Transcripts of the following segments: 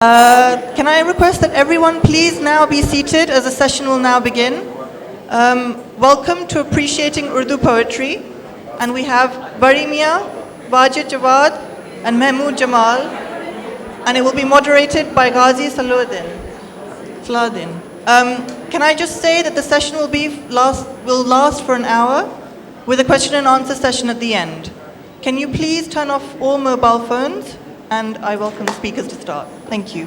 Can I request that everyone please now be seated as the session will now begin. Welcome to Appreciating Urdu Poetry, and we have Bari Mia, Wajid Jawad and Mahmood Jamal, and it will be moderated by Ghazi Salahuddin. Can I just say that the session will last for an hour with a question and answer session at the end. Can you please turn off all mobile phones? And I welcome the speakers to start. Thank you.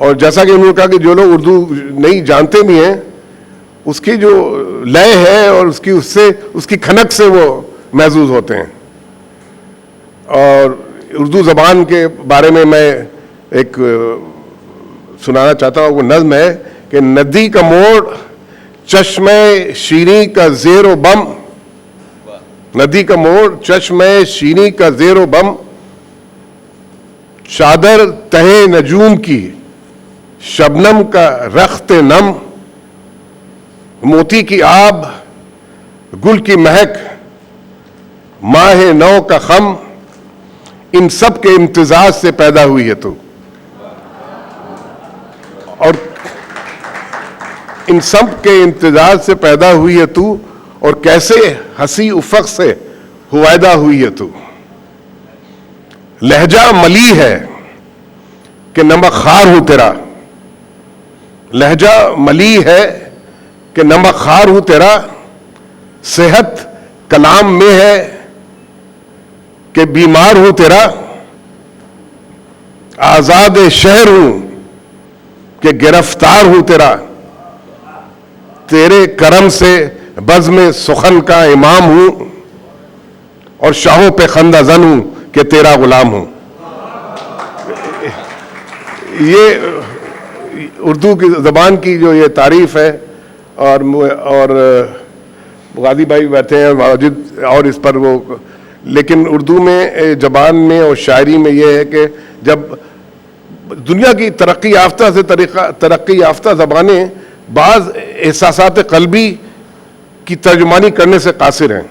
اور جیسا کہ انہوں نے کہا کہ جو لوگ اردو نہیں جانتے بھی ہیں اس کی جو لے ہے اور اس کی کھنک سے وہ محظوظ ہوتے ہیں. اور اردو زبان کے بارے میں ایک سنانا چاہتا ہوں. وہ نظم ہے کہ ندی کا موڑ چشمہ شیریں کا زیر و بم, ندی کا موڑ چشمہ شیریں کا زیر و بم, چادر تہے نجوم کی شبنم کا رخت نم, موتی کی آب گل کی مہک ماہ نو کا خم, ان سب کے امتزاج سے پیدا ہوئی ہے تو, اور ان سب کے امتزاج سے پیدا ہوئی ہے تو, اور کیسے ہنسی افق سے ہوائدہ ہوئی ہے تو. لہجہ ملی ہے کہ نمک خار ہوں تیرا, لہجہ ملی ہے کہ نمک خار ہوں تیرا, صحت کلام میں ہے کہ بیمار ہوں تیرا, آزاد شہر ہوں کہ گرفتار ہوں تیرا, تیرے کرم سے بزم سخن کا امام ہوں, اور شاہوں پہ خندہ زن ہوں کہ تیرا غلام ہوں. یہ اردو کی زبان کی جو یہ تعریف ہے, اور غازی بھائی بیٹھے ہیں واجد اور اس پر وہ, لیکن اردو میں زبان میں اور شاعری میں یہ ہے کہ جب دنیا کی ترقی یافتہ زبانیں بعض احساسات قلبی کی ترجمانی کرنے سے قاصر ہیں,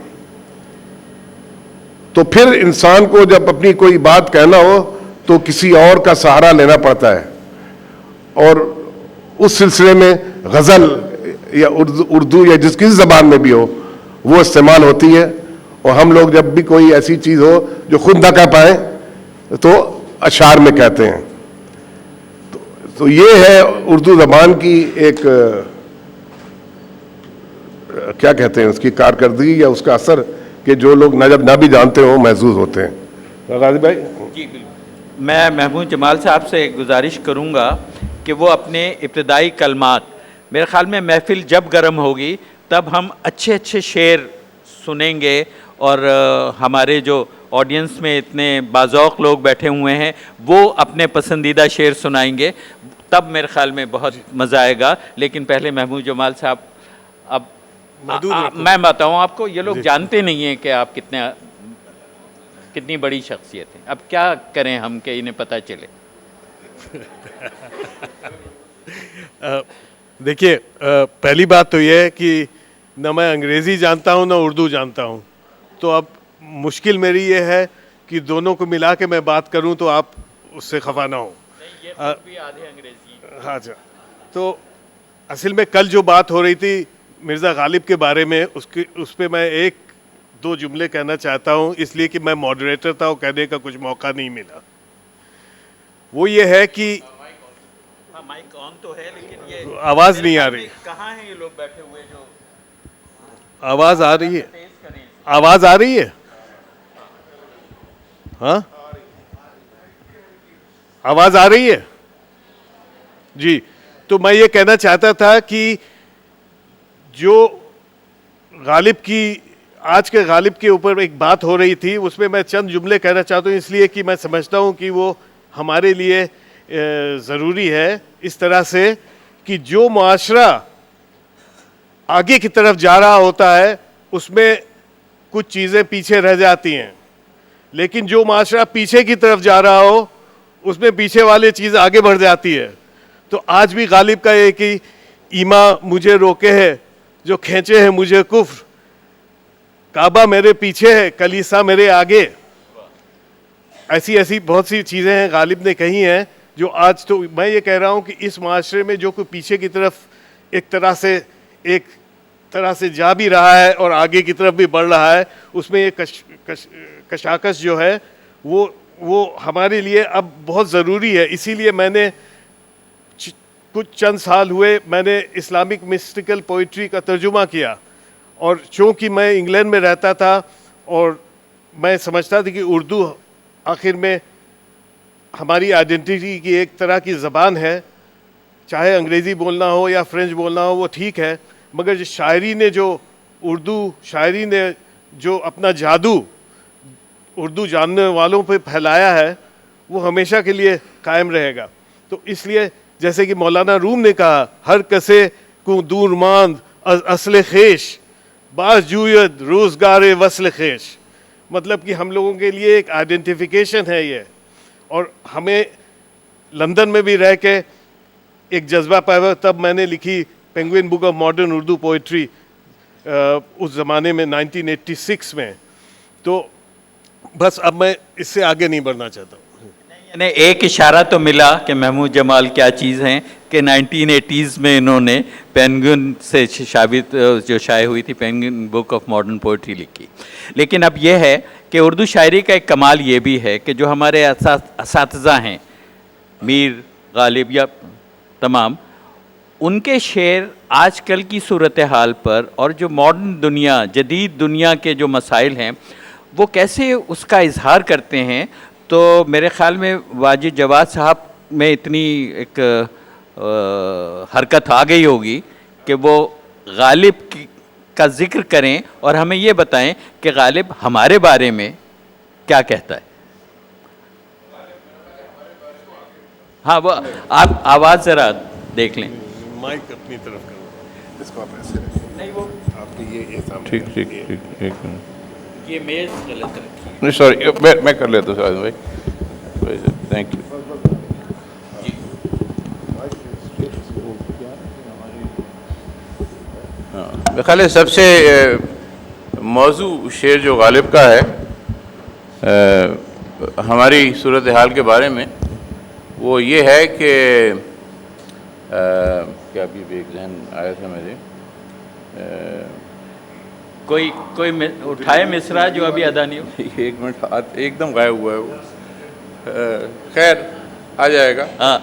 تو پھر انسان کو جب اپنی کوئی بات کہنا ہو تو کسی اور کا سہارا لینا پڑتا ہے, اور اس سلسلے میں غزل یا اردو یا جس کسی زبان میں بھی ہو وہ استعمال ہوتی ہے. اور ہم لوگ جب بھی کوئی ایسی چیز ہو جو خود نہ کہہ پائیں تو اشعار میں کہتے ہیں. تو یہ ہے اردو زبان کی ایک کیا کہتے ہیں اس کی کارکردگی یا اس کا اثر, کہ جو لوگ نہ بھی جانتے ہوں محظوظ ہوتے ہیں. غازی بھائی جی بالکل, میں محمود جمال صاحب سے گزارش کروں گا کہ وہ اپنے ابتدائی کلمات, میرے خیال میں محفل جب گرم ہوگی تب ہم اچھے شعر سنیں گے, اور ہمارے جو آڈینس میں اتنے باذوق لوگ بیٹھے ہوئے ہیں وہ اپنے پسندیدہ شعر سنائیں گے, تب میرے خیال میں بہت مزہ آئے گا. لیکن پہلے محمود جمال صاحب, اب میں بتاؤں آپ کو, یہ لوگ جانتے نہیں ہیں کہ آپ کتنی بڑی شخصیت ہیں. اب کیا کریں ہم کہ انہیں پتہ چلے. دیکھیے, پہلی بات تو یہ ہے کہ نہ میں انگریزی جانتا ہوں نہ اردو جانتا ہوں, تو اب مشکل میری یہ ہے کہ دونوں کو ملا کے میں بات کروں تو آپ اس سے خفا نہ ہوں. اچھا, تو اصل میں کل جو بات ہو رہی تھی مرزا غالب کے بارے میں, اس پہ میں ایک دو جملے کہنا چاہتا ہوں, اس لیے کہ میں ماڈریٹر تھا اور کہنے کا کچھ موقع نہیں ملا. وہ یہ ہے کہ مائک آن تو ہے لیکن یہ آواز نہیں آ رہی. کہاں ہیں یہ لوگ بیٹھے ہوئے جو آواز آ رہی ہے؟ آواز آ رہی ہے؟ ہاں, آواز آ رہی ہے جی. تو میں یہ کہنا چاہتا تھا کہ جو غالب کی, آج کے غالب کے اوپر ایک بات ہو رہی تھی, اس میں چند جملے کہنا چاہتا ہوں, اس لیے کہ میں سمجھتا ہوں کہ وہ ہمارے لیے ضروری ہے, اس طرح سے کہ جو معاشرہ آگے کی طرف جا رہا ہوتا ہے اس میں کچھ چیزیں پیچھے رہ جاتی ہیں, لیکن جو معاشرہ پیچھے کی طرف جا رہا ہو اس میں پیچھے والے چیز آگے بڑھ جاتی ہے. تو آج بھی غالب کا یہ کہ ایما مجھے روکے ہے جو کھینچے ہیں مجھے کفر, کعبہ میرے پیچھے ہے کلیسا میرے آگے, ایسی بہت سی چیزیں ہیں غالب نے کہی ہیں جو آج, تو میں یہ کہہ رہا ہوں کہ اس معاشرے میں جو کوئی پیچھے کی طرف ایک طرح سے جا بھی رہا ہے اور آگے کی طرف بھی بڑھ رہا ہے, اس میں یہ کشاکش جو ہے وہ ہمارے لیے اب بہت ضروری ہے. اسی لیے میں نے کچھ چند سال ہوئے میں نے اسلامک مسٹیکل پوئٹری کا ترجمہ کیا, اور چونکہ میں انگلینڈ میں رہتا تھا اور میں سمجھتا تھا کہ اردو آخر میں ہماری آئیڈینٹی کی ایک طرح کی زبان ہے, چاہے انگریزی بولنا ہو یا فرینچ بولنا ہو وہ ٹھیک ہے، مگر شاعری نے جو اردو شاعری نے جو اپنا جادو اردو جاننے والوں پہ پھیلایا ہے وہ ہمیشہ کے لیے قائم رہے گا. تو اس لیے جیسے کہ مولانا روم نے کہا، ہر کسے کو دور ماند از اصل خیش باز جوید روزگار وصل خیش. مطلب کہ ہم لوگوں کے لیے ایک آئیڈینٹیفیکیشن ہے یہ، اور ہمیں لندن میں بھی رہ کے ایک جذبہ پیدا. تب میں نے لکھی Penguin book of modern Urdu poetry اس زمانے میں 1986 میں. تو بس اب میں اس سے آگے نہیں بڑھنا چاہتا ہوں. یعنی ایک اشارہ تو ملا کہ محمود جمال کیا چیز ہیں کہ 1980s میں انہوں نے پینگوئن سے ثابت جو شائع ہوئی تھی penguin book of modern poetry لکھی. لیکن اب یہ ہے کہ اردو شاعری کا ایک کمال یہ بھی ہے کہ جو ہمارے اساتذہ ہیں میر غالب یا تمام، ان کے شعر آج کل کی صورتحال پر اور جو ماڈرن دنیا جدید دنیا کے جو مسائل ہیں وہ کیسے اس کا اظہار کرتے ہیں. تو میرے خیال میں واجد جواد صاحب میں اتنی ایک حرکت آ گئی ہوگی کہ وہ غالب کا ذکر کریں اور ہمیں یہ بتائیں کہ غالب ہمارے بارے میں کیا کہتا ہے. ہاں وہ آپ آواز ذرا دیکھ لیں. مائک اپنی طرف کرو. اس کو آپ ایسے رکھیں. نہیں وہ آپ کے یہ سامنے. ٹھیک ٹھیک ٹھیک ایک منٹ. یہ میز غلط رکھی. نہیں سوری، میں کر لیتا ہوں سعد بھائی. Thank you. میرے خیال ہے سب سے موضوع شعر جو غالب کا ہے ہماری صورتحال کے بارے میں وہ یہ ہے کہ کیا ابھی بھی ایک ذہن آیا تھا میرے، کوئی اٹھائے مصرع جو ابھی ادا نہیں ہو. ایک منٹ ہاتھ ایک دم غائب ہوا ہے وہ. خیر آ جائے گا. ہاں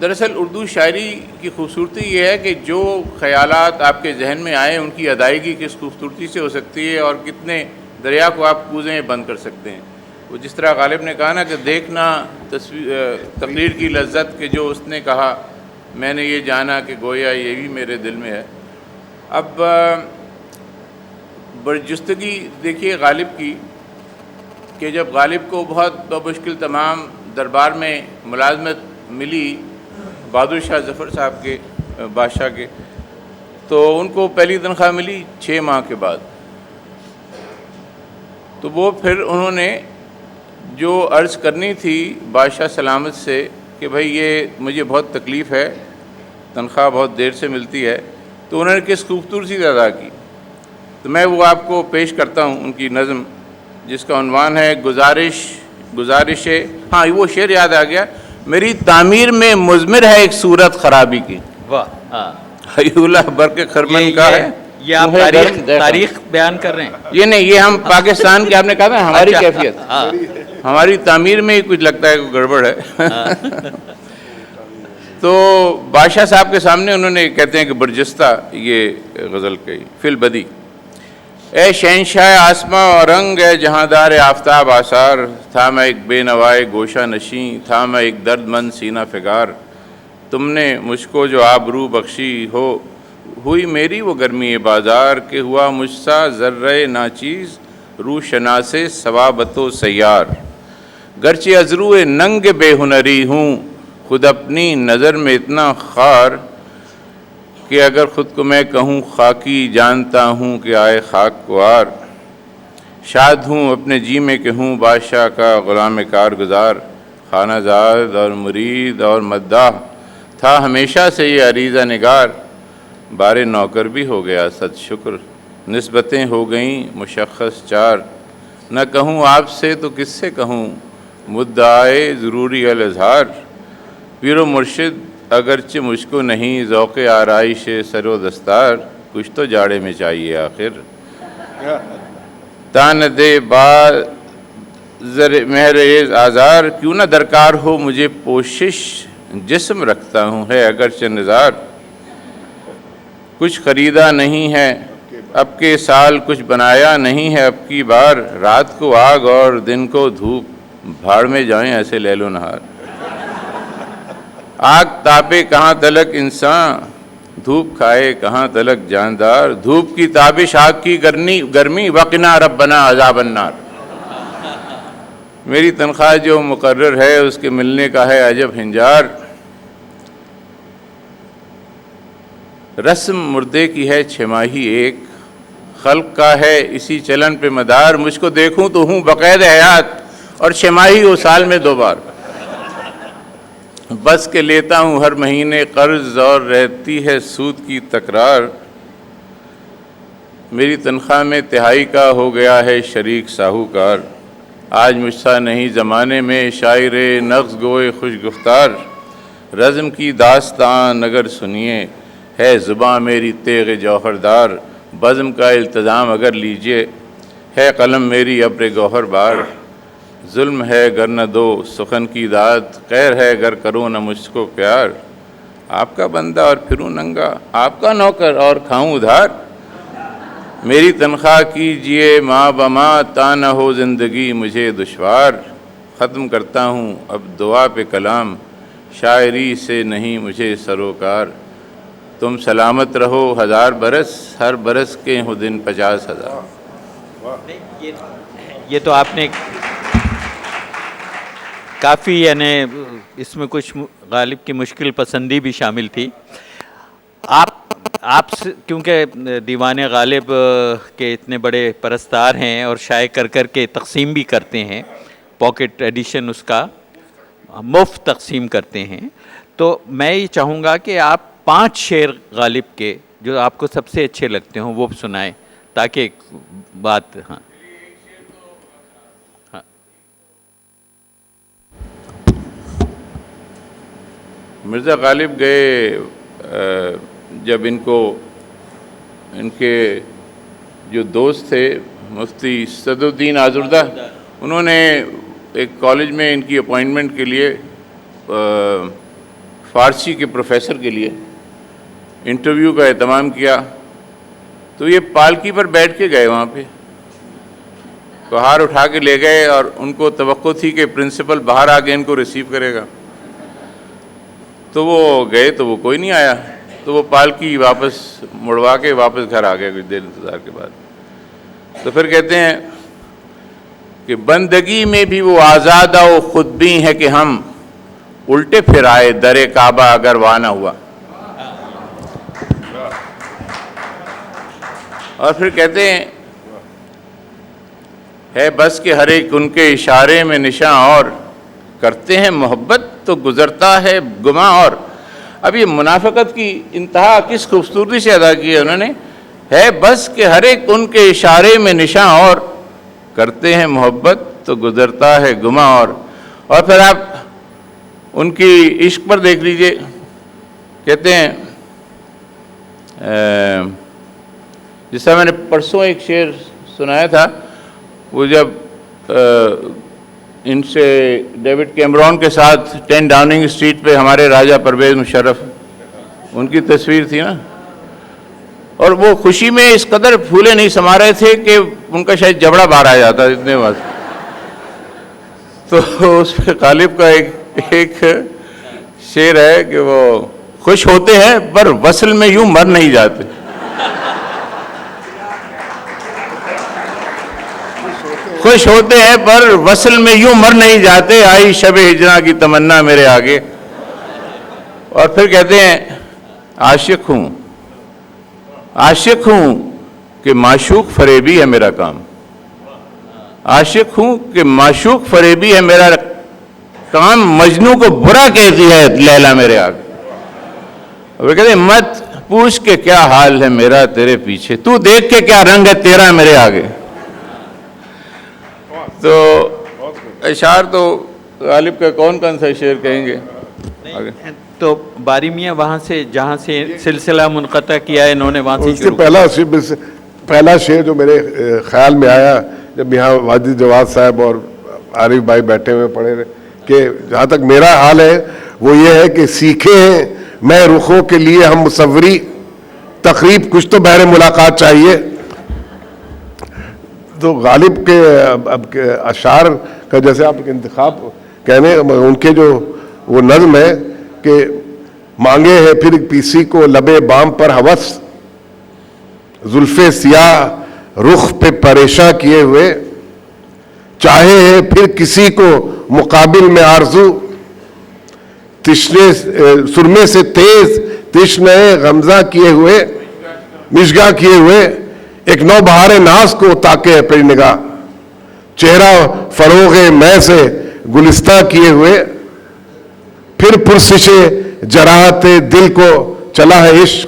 دراصل اردو شاعری کی خوبصورتی یہ ہے کہ جو خیالات آپ کے ذہن میں آئیں ان کی ادائیگی کس خوبصورتی سے ہو سکتی ہے اور کتنے دریا کو آپ کوزیں بند کر سکتے ہیں. وہ جس طرح غالب نے کہا نا کہ دیکھنا تقریر کی لذت کہ جو اس نے کہا میں نے یہ جانا کہ گویا یہ بھی میرے دل میں ہے. اب برجستگی دیکھیے غالب کی کہ جب غالب کو بہت بمشکل تمام دربار میں ملازمت ملی بہادر شاہ ظفر صاحب کے بادشاہ کے، تو ان کو پہلی تنخواہ ملی 6 ماہ کے بعد. تو وہ پھر انہوں نے جو عرض کرنی تھی بادشاہ سلامت سے کہ بھائی یہ مجھے بہت تکلیف ہے، تنخواہ بہت دیر سے ملتی ہے، تو انہوں نے کس خوبصورتی سے ادا کی. تو میں وہ آپ کو پیش کرتا ہوں ان کی نظم جس کا عنوان ہے گزارش. ہاں وہ شعر یاد آ گیا، میری تعمیر میں مضمر ہے ایک صورت خرابی کی. واہ. ہاں اللہ برق خرمن کا ہے. یہ آپ تاریخ بیان کر رہے ہیں. یہ نہیں، یہ ہم پاکستان کے آپ نے کہا تھا ہماری کیفیت، ہماری تعمیر میں ہی کچھ لگتا ہے کوئی گڑبڑ ہے. تو بادشاہ صاحب کے سامنے انہوں نے کہتے ہیں کہ برجستہ یہ غزل کہی فی البدی. اے شہنشاہ آسماں اور رنگ، اے جہاندار آفتاب آثار، تھا میں ایک بے نوائے گوشہ نشیں، تھا میں ایک درد مند سینہ فگار. تم نے مجھ کو جو آبرو بخشی ہوئی میری وہ گرمی بازار، کہ ہوا مجھ سا ذرہ ناچیز روح شناس ثوابت و سیار. گرچہ ازرو ننگ بے ہنری ہوں، خود اپنی نظر میں اتنا خار، کہ اگر خود کو میں کہوں خاکی جانتا ہوں کہ آئے خاک کو آر. شاد ہوں اپنے جی میں کہ ہوں بادشاہ کا غلام کار گزار. خانہ زاد اور مرید اور مداح تھا ہمیشہ سے یہ عریضہ نگار. بارے نوکر بھی ہو گیا صد شکر، نسبتیں ہو گئیں مشخص 4. نہ کہوں آپ سے تو کس سے کہوں مدعائے ضروری الاظہار. پیر و مرشد اگرچہ مجھ کو نہیں ذوق آرائش سر و دستار، کچھ تو جاڑے میں چاہیے آخر. تان دے مہر آزار، کیوں نہ درکار ہو مجھے پوشش، جسم رکھتا ہوں ہے اگرچہ نظار. کچھ خریدا نہیں ہے اب کے سال، کچھ بنایا نہیں ہے اب کی بار. رات کو آگ اور دن کو دھوپ، بھاڑ میں جائیں ایسے لیل و نہار. آگ تاپے کہاں تلک انسان، دھوپ کھائے کہاں تلک جاندار، دھوپ کی تابش آگ کی گرمی، وقنا ربنا عذاب النار۔ میری تنخواہ جو مقرر ہے اس کے ملنے کا ہے عجب ہنجار، رسم مردے کی ہے چھماہی ایک، خلق کا ہے اسی چلن پہ مدار، مجھ کو دیکھوں تو ہوں بقید حیات اور چھماہی ہو سال میں 2 بار، بس کے لیتا ہوں ہر مہینے قرض اور رہتی ہے سود کی تکرار، میری تنخواہ میں تہائی کا ہو گیا ہے شریک ساہوکار، آج مجھ سا نہیں زمانے میں شاعر نغز گوئے خوش گفتار، رزم کی داستان اگر سنیے ہے زباں میری تیغ جوہردار، بزم کا التزام اگر لیجئے ہے قلم میری ابر گوہر بار، ظلم ہے گر نہ دو سخن کی داد، خیر ہے گر کرو نہ مجھ کو پیار، آپ کا بندہ اور پھروں ننگا، آپ کا نوکر اور کھاؤں ادھار، میری تنخواہ کیجئے ماں بماں تا نہ ہو زندگی مجھے دشوار، ختم کرتا ہوں اب دعا پہ کلام، شاعری سے نہیں مجھے سروکار، تم سلامت رہو 1000 برس، ہر برس کے ہوں دن 50,000۔ یہ تو آپ نے کافی، یعنی اس میں کچھ غالب کی مشکل پسندی بھی شامل تھی۔ آپ کیونکہ دیوان غالب کے اتنے بڑے پرستار ہیں اور شائع کر کے تقسیم بھی کرتے ہیں، پاکٹ ایڈیشن اس کا مفت تقسیم کرتے ہیں، تو میں یہ چاہوں گا کہ آپ 5 شعر غالب کے جو آپ کو سب سے اچھے لگتے ہوں وہ سنائیں، تاکہ بات مرزا غالب گئے جب ان کے جو دوست تھے مفتی صدرالدین آزردہ، انہوں نے ایک کالج میں ان کی اپوائنٹمنٹ کے لیے فارسی کے پروفیسر کے لیے انٹرویو کا اہتمام کیا، تو یہ پالکی پر بیٹھ کے گئے، وہاں پہ کہار اٹھا کے لے گئے، اور ان کو توقع تھی کہ پرنسپل باہر آ کے ان کو ریسیو کرے گا، تو وہ گئے تو وہ کوئی نہیں آیا، تو وہ پالکی واپس مڑوا کے واپس گھر آ گئے کچھ دیر انتظار کے بعد۔ تو پھر کہتے ہیں کہ بندگی میں بھی وہ آزادہ و خود بھی ہے کہ ہم الٹے پھر آئے در کعبہ اگر وہاں نہ ہوا، اور پھر کہتے ہیں ہے بس کہ ہر ایک ان کے اشارے میں نشاں اور کرتے ہیں محبت تو گزرتا ہے گماں اور۔ اب یہ منافقت کی انتہا کس خوبصورتی سے ادا کی ہے انہوں نے، ہے بس کہ ہر ایک ان کے اشارے میں نشاں اور کرتے ہیں محبت تو گزرتا ہے گماں اور پھر آپ ان کی عشق پر دیکھ لیجئے، کہتے ہیں جس طرح میں نے پرسوں ایک شعر سنایا تھا، وہ جب ان سے ڈیوڈ کیمرون کے ساتھ 10 ڈاؤننگ اسٹریٹ پہ ہمارے راجہ پرویز مشرف، ان کی تصویر تھی نا، اور وہ خوشی میں اس قدر پھولے نہیں سما رہے تھے کہ ان کا شاید جبڑا باہر آ جاتا اتنے بعد، تو اس پہ غالب کا ایک شعر ہے کہ وہ خوش ہوتے ہیں پر وصل میں یوں مر نہیں جاتے، خوش ہوتے ہیں پر وصل میں یوں مر نہیں جاتے، آئی شب ہجراں کی تمنا میرے آگے، اور پھر کہتے ہیں عاشق ہوں کہ معشوق فریبی ہے میرا کام، عاشق ہوں کہ معشوق فریبی ہے میرا کام، مجنوں کو برا کہتی ہے لیلا میرے آگے، اور کہتے ہیں مت پوچھ کے کیا حال ہے میرا تیرے پیچھے، تو دیکھ کے کیا رنگ ہے تیرا میرے آگے۔ تو اشعار تو غالب کا کون سا شعر کہیں گے آگے؟ تو باری میاں وہاں سے جہاں سے سلسلہ منقطع کیا ہے انہوں نے وہاں سے اس کے شروع پہلا شعر جو میرے خیال میں آیا جب یہاں واجد جواد صاحب اور عارف بھائی بیٹھے ہوئے پڑھے رہے، کہ جہاں تک میرا حال ہے وہ یہ ہے کہ سیکھے ہیں میں رخوں کے لیے ہم مصوری، تقریب کچھ تو بہر ملاقات چاہیے۔ تو غالب کے اب کے اشعار کا جیسے آپ کے انتخاب کہنے ان کے جو وہ نظم ہے کہ مانگے ہے پھر کسی کو لبے بام پر ہوس، زلف سیاہ رخ پہ پریشاں کیے ہوئے، چاہے ہے پھر کسی کو مقابل میں آرزو، تشنے سرمے سے تیز تشنہ غمزہ کیے ہوئے، مشگاہ کیے ہوئے، ایک نو بہار ناز کو تاکے اپنی نگاہ، چہرہ فروغ میں سے گلستہ کیے ہوئے، پھر پرسش جراحت دل کو چلا ہے عشق،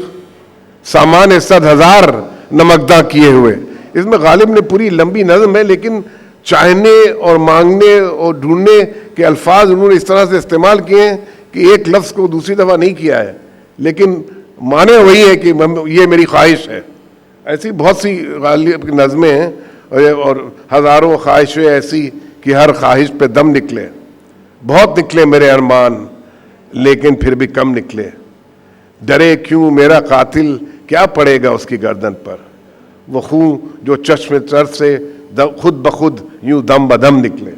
سامان 100,000 نمکداں کیے ہوئے۔ اس میں غالب نے پوری لمبی نظم ہے، لیکن چاہنے اور مانگنے اور ڈھونڈنے کے الفاظ انہوں نے اس طرح سے استعمال کیے ہیں کہ ایک لفظ کو دوسری دفعہ نہیں کیا ہے، لیکن معنی وہی ہے کہ یہ میری خواہش ہے۔ ایسی بہت سی غالب کی نظمیں ہیں اور ہزاروں خواہشیں ایسی کہ ہر خواہش پہ دم نکلے، بہت نکلے میرے ارمان لیکن پھر بھی کم نکلے، ڈرے کیوں میرا قاتل کیا پڑے گا اس کی گردن پر، وہ خون جو چشم تر سے خود بخود یوں دم بدم نکلے۔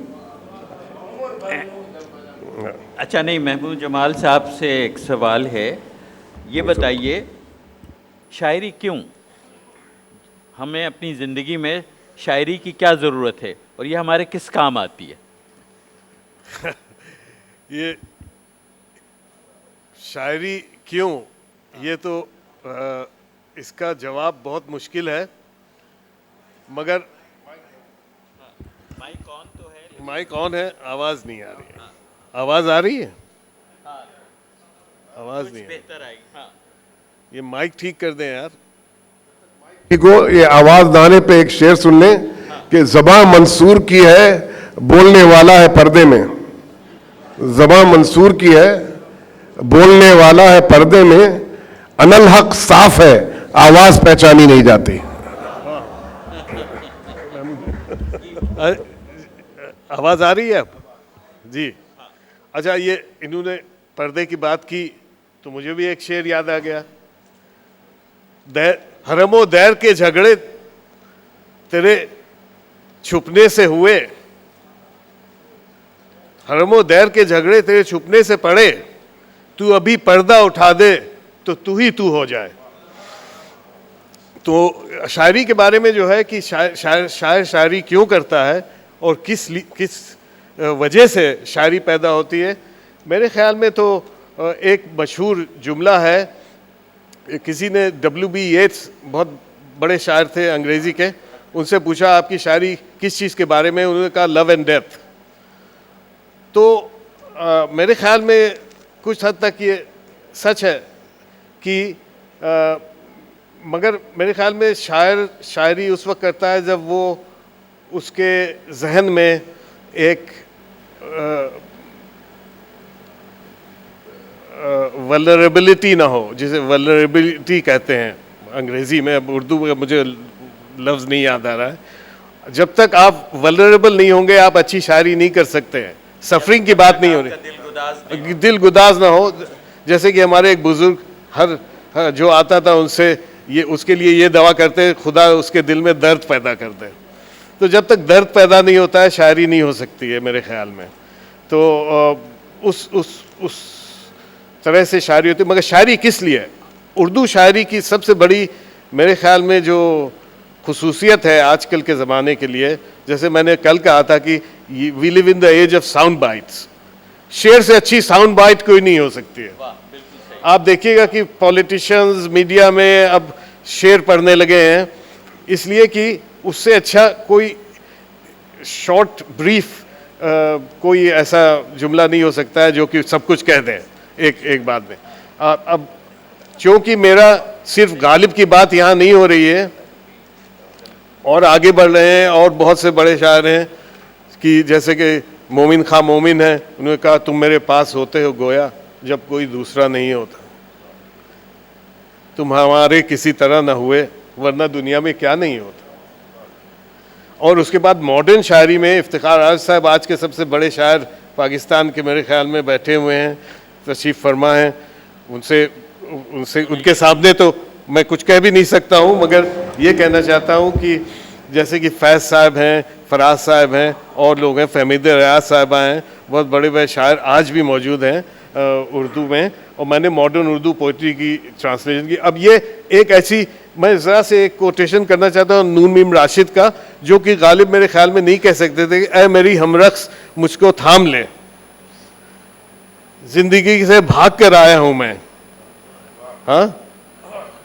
اچھا، نہیں، محمود جمال صاحب سے ایک سوال ہے، یہ بتائیے شاعری کیوں؟ ہمیں اپنی زندگی میں شاعری کی کیا ضرورت ہے اور یہ ہمارے کس کام آتی ہے؟ یہ شاعری کیوں، یہ تو اس کا جواب بہت مشکل ہے، مگر مائک آن ہے، آواز نہیں آ رہی ہے۔ آواز آ رہی ہے؟ آواز نہیں بہتر آئے گی، ہاں۔ یہ مائک ٹھیک کر دیں یار۔ کو یہ آواز دانے پہ ایک شعر سن لیں کہ زباں منصور کی ہے بولنے والا ہے پردے میں، زباں منصور کی ہے بولنے والا ہے پردے میں، انالحق صاف ہے آواز پہچانی نہیں جاتی۔ آواز آ رہی ہے اب؟ جی اچھا، یہ انہوں نے پردے کی بات کی تو مجھے بھی ایک شعر یاد آ گیا، حرم و دیر کے جھگڑے تیرے چھپنے سے ہوئے، حرم و دیر کے جھگڑے تیرے چھپنے سے پڑے، تو ابھی پردہ اٹھا دے تو ہی تو ہو جائے۔ تو شاعری کے بارے میں جو ہے کہ شاعر شاعری کیوں کرتا ہے اور کس وجہ سے شاعری پیدا ہوتی ہے، میرے خیال میں تو ایک مشہور جملہ ہے، کسی نے WB ییٹس بہت بڑے شاعر تھے انگریزی کے، ان سے پوچھا آپ کی شاعری کس چیز کے بارے میں، انہوں نے کہا لو اینڈ ڈیتھ۔ تو میرے خیال میں کچھ حد تک یہ سچ ہے کہ مگر میرے خیال میں شاعر شاعری اس وقت کرتا ہے جب وہ اس کے ذہن میں ایک ولنریبلٹی نہ ہو، جسے ولنریبلٹی کہتے ہیں انگریزی میں، اب اردو میں مجھے لفظ نہیں یاد آ رہا ہے۔ جب تک آپ ولنریبل نہیں ہوں گے آپ اچھی شاعری نہیں کر سکتے ہیں، سفرنگ کی بات نہیں ہو رہی، دل گداز نہ ہو۔ جیسے کہ ہمارے ایک بزرگ ہر جو آتا تھا ان سے اس کے لیے یہ دعا کرتے خدا اس کے دل میں درد پیدا کر دے۔ تو جب تک درد پیدا نہیں ہوتا ہے شاعری نہیں ہو سکتی ہے میرے خیال میں۔ تو اس طرح سے شاعری ہوتی ہے، مگر شاعری کس لیے؟ اردو شاعری کی سب سے بڑی میرے خیال میں جو خصوصیت ہے آج کل کے زمانے کے لیے، جیسے میں نے کل کہا تھا کہ وی لیو ان دا ایج آف ساؤنڈ بائٹس، شعر سے اچھی ساؤنڈ بائٹ کوئی نہیں ہو سکتی ہے۔ آپ دیکھیے گا کہ پولیٹیشینز میڈیا میں اب شعر پڑھنے لگے ہیں، اس لیے کہ اس سے اچھا کوئی شارٹ بریف کوئی ایسا جملہ نہیں ہو سکتا ہے جو کہ سب کچھ کہہ دیں ایک بات میں۔ اب چونکہ میرا صرف غالب کی بات یہاں نہیں ہو رہی ہے اور آگے بڑھ رہے ہیں اور بہت سے بڑے شاعر ہیں کہ جیسے کہ مومن خواہ مومن ہے، انہوں نے کہا تم میرے پاس ہوتے ہو گویا جب کوئی دوسرا نہیں ہوتا، تم ہمارے کسی طرح نہ ہوئے ورنہ دنیا میں کیا نہیں ہوتا۔ اور اس کے بعد ماڈرن شاعری میں افتخار اعظم صاحب آج کے سب سے بڑے شاعر پاکستان کے میرے خیال میں بیٹھے ہوئے ہیں، تشریف فرما ہیں، ان کے سامنے تو میں کچھ کہہ بھی نہیں سکتا ہوں، مگر یہ کہنا چاہتا ہوں کہ جیسے کہ فیض صاحب ہیں، فراز صاحب ہیں اور لوگ ہیں, فہمید ریاض صاحبہ ہیں, بہت بڑے بڑے شاعر آج بھی موجود ہیں اردو میں, اور میں نے ماڈرن اردو پوئٹری کی ٹرانسلیشن کی. اب یہ ایک ایسی, میں ذرا سے ایک کوٹیشن کرنا چاہتا ہوں نون میم راشد کا, جو کہ غالب میرے خیال میں نہیں کہہ سکتے تھے کہ اے میری ہم رقص مجھ کو تھام لے, زندگی سے بھاگ کر آیا ہوں میں, ہاں,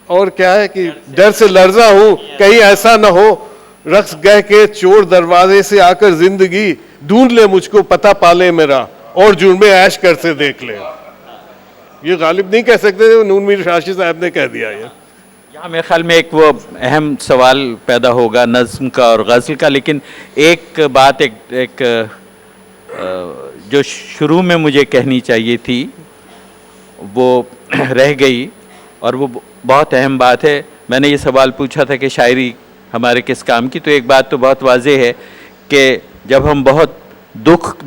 اور کیا ہے کہ ڈر سے لرزا ہوں کہیں ایسا نہ ہو رقص گہ کے چور دروازے سے آ کر زندگی ڈھونڈ لے مجھ کو پتہ پالے میرا اور جرم عیش کر سے دیکھ لے. یہ غالب نہیں کہہ سکتے تھے, نون میر راشد صاحب نے کہہ دیا. یہاں میرے خیال میں ایک وہ اہم سوال پیدا ہوگا نظم کا اور غزل کا, لیکن ایک بات ایک جو شروع میں مجھے کہنی چاہیے تھی وہ رہ گئی, اور وہ بہت اہم بات ہے. میں نے یہ سوال پوچھا تھا کہ شاعری ہمارے کس کام کی, تو ایک بات تو بہت واضح ہے کہ جب ہم بہت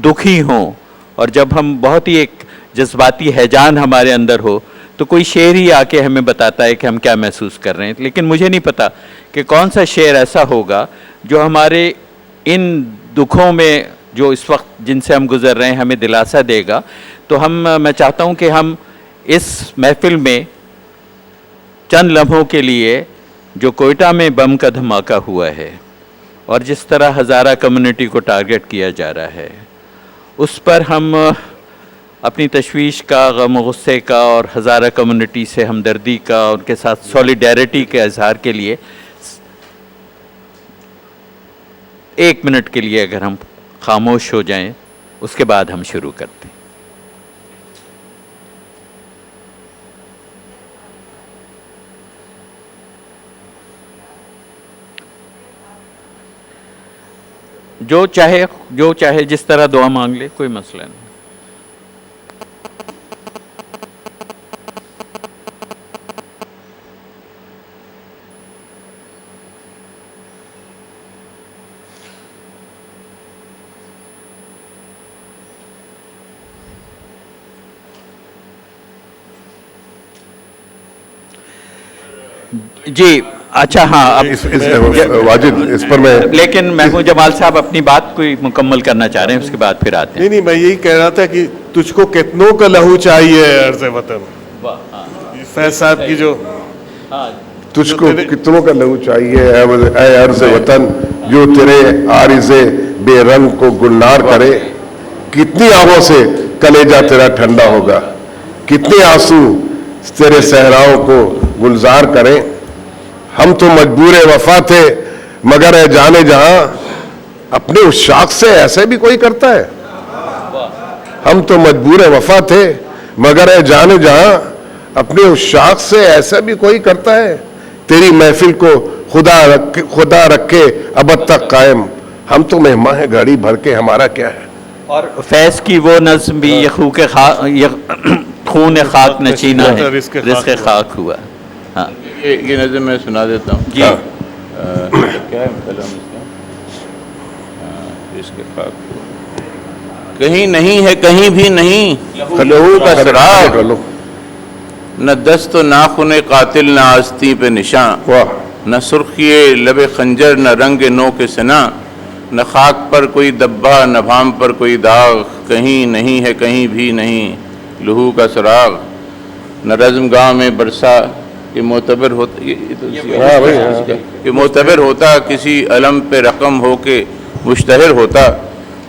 دکھی ہوں اور جب ہم بہت ہی ایک جذباتی ہیجان ہمارے اندر ہو تو کوئی شعر ہی آ کے ہمیں بتاتا ہے کہ ہم کیا محسوس کر رہے ہیں. لیکن مجھے نہیں پتا کہ کون سا شعر ایسا ہوگا جو ہمارے ان دکھوں میں جو اس وقت جن سے ہم گزر رہے ہیں ہمیں دلاسا دے گا. تو میں چاہتا ہوں کہ ہم اس محفل میں چند لمحوں کے لیے جو کوئٹہ میں بم کا دھماکہ ہوا ہے اور جس طرح ہزارہ کمیونٹی کو ٹارگٹ کیا جا رہا ہے, اس پر ہم اپنی تشویش کا, غم و غصے کا اور ہزارہ کمیونٹی سے ہمدردی کا, ان کے ساتھ سولیڈیرٹی کے اظہار کے لیے 1 منٹ کے لیے اگر ہم خاموش ہو جائیں, اس کے بعد ہم شروع کرتے ہیں. جو چاہے جس طرح دعا مانگ لے, کوئی مسئلہ نہیں. جی اچھا, ہاں واجد اس پر میں, لیکن محمود جمال صاحب اپنی بات کوئی مکمل کرنا چاہ رہے ہیں, اس کے بعد پھر آتے ہیں. نہیں, میں یہی کہہ رہا تھا کہ تجھ کو کتنوں کا لہو چاہیے عرض وطن, فیض صاحب کی جو تجھ کو کتنوں کا لہو چاہیے اے عرض وطن, جو تیرے عارض بے رنگ کو گلنار کرے, کتنی آہوں سے کلیجہ تیرا ٹھنڈا ہوگا, کتنے آنسو تیرے صحراؤں کو گلزار کریں. ہم تو مجبور وفا تھے مگر اے جانے جہاں, اپنے اس شاخ سے ایسے بھی کوئی کرتا ہے. ہم تو مجبور وفا تھے مگر اے جانے جہاں, اپنے اس شاخ سے ایسے بھی کوئی کرتا ہے. تیری محفل کو خدا رکھے ابد تک قائم, ہم تو مہمان ہیں گھڑی بھر کے, ہمارا کیا ہے. اور فیض کی وہ نظم بھی یہ خون خاک نچینا ہے, رزق خاک ہوا. ہاں, یہ نظم میں سنا دیتا ہوں. جی کیا ہے قلم اس کا, رزق خاک ہوا. کہیں نہیں ہے کہیں بھی نہیں لہو کا سراغ, نہ دست و ناخن قاتل نہ آستیں پہ نشان, نہ سرخی لب خنجر نہ رنگ نو کے سنا, نہ خاک پر کوئی دبا نہ بھام پر کوئی داغ, کہیں نہیں ہے کہیں بھی نہیں لہو کا سراغ. نہ رزم گاہ میں برسا کہ معتبر ہوتا کسی علم پہ رقم ہو کے مشتہر ہوتا.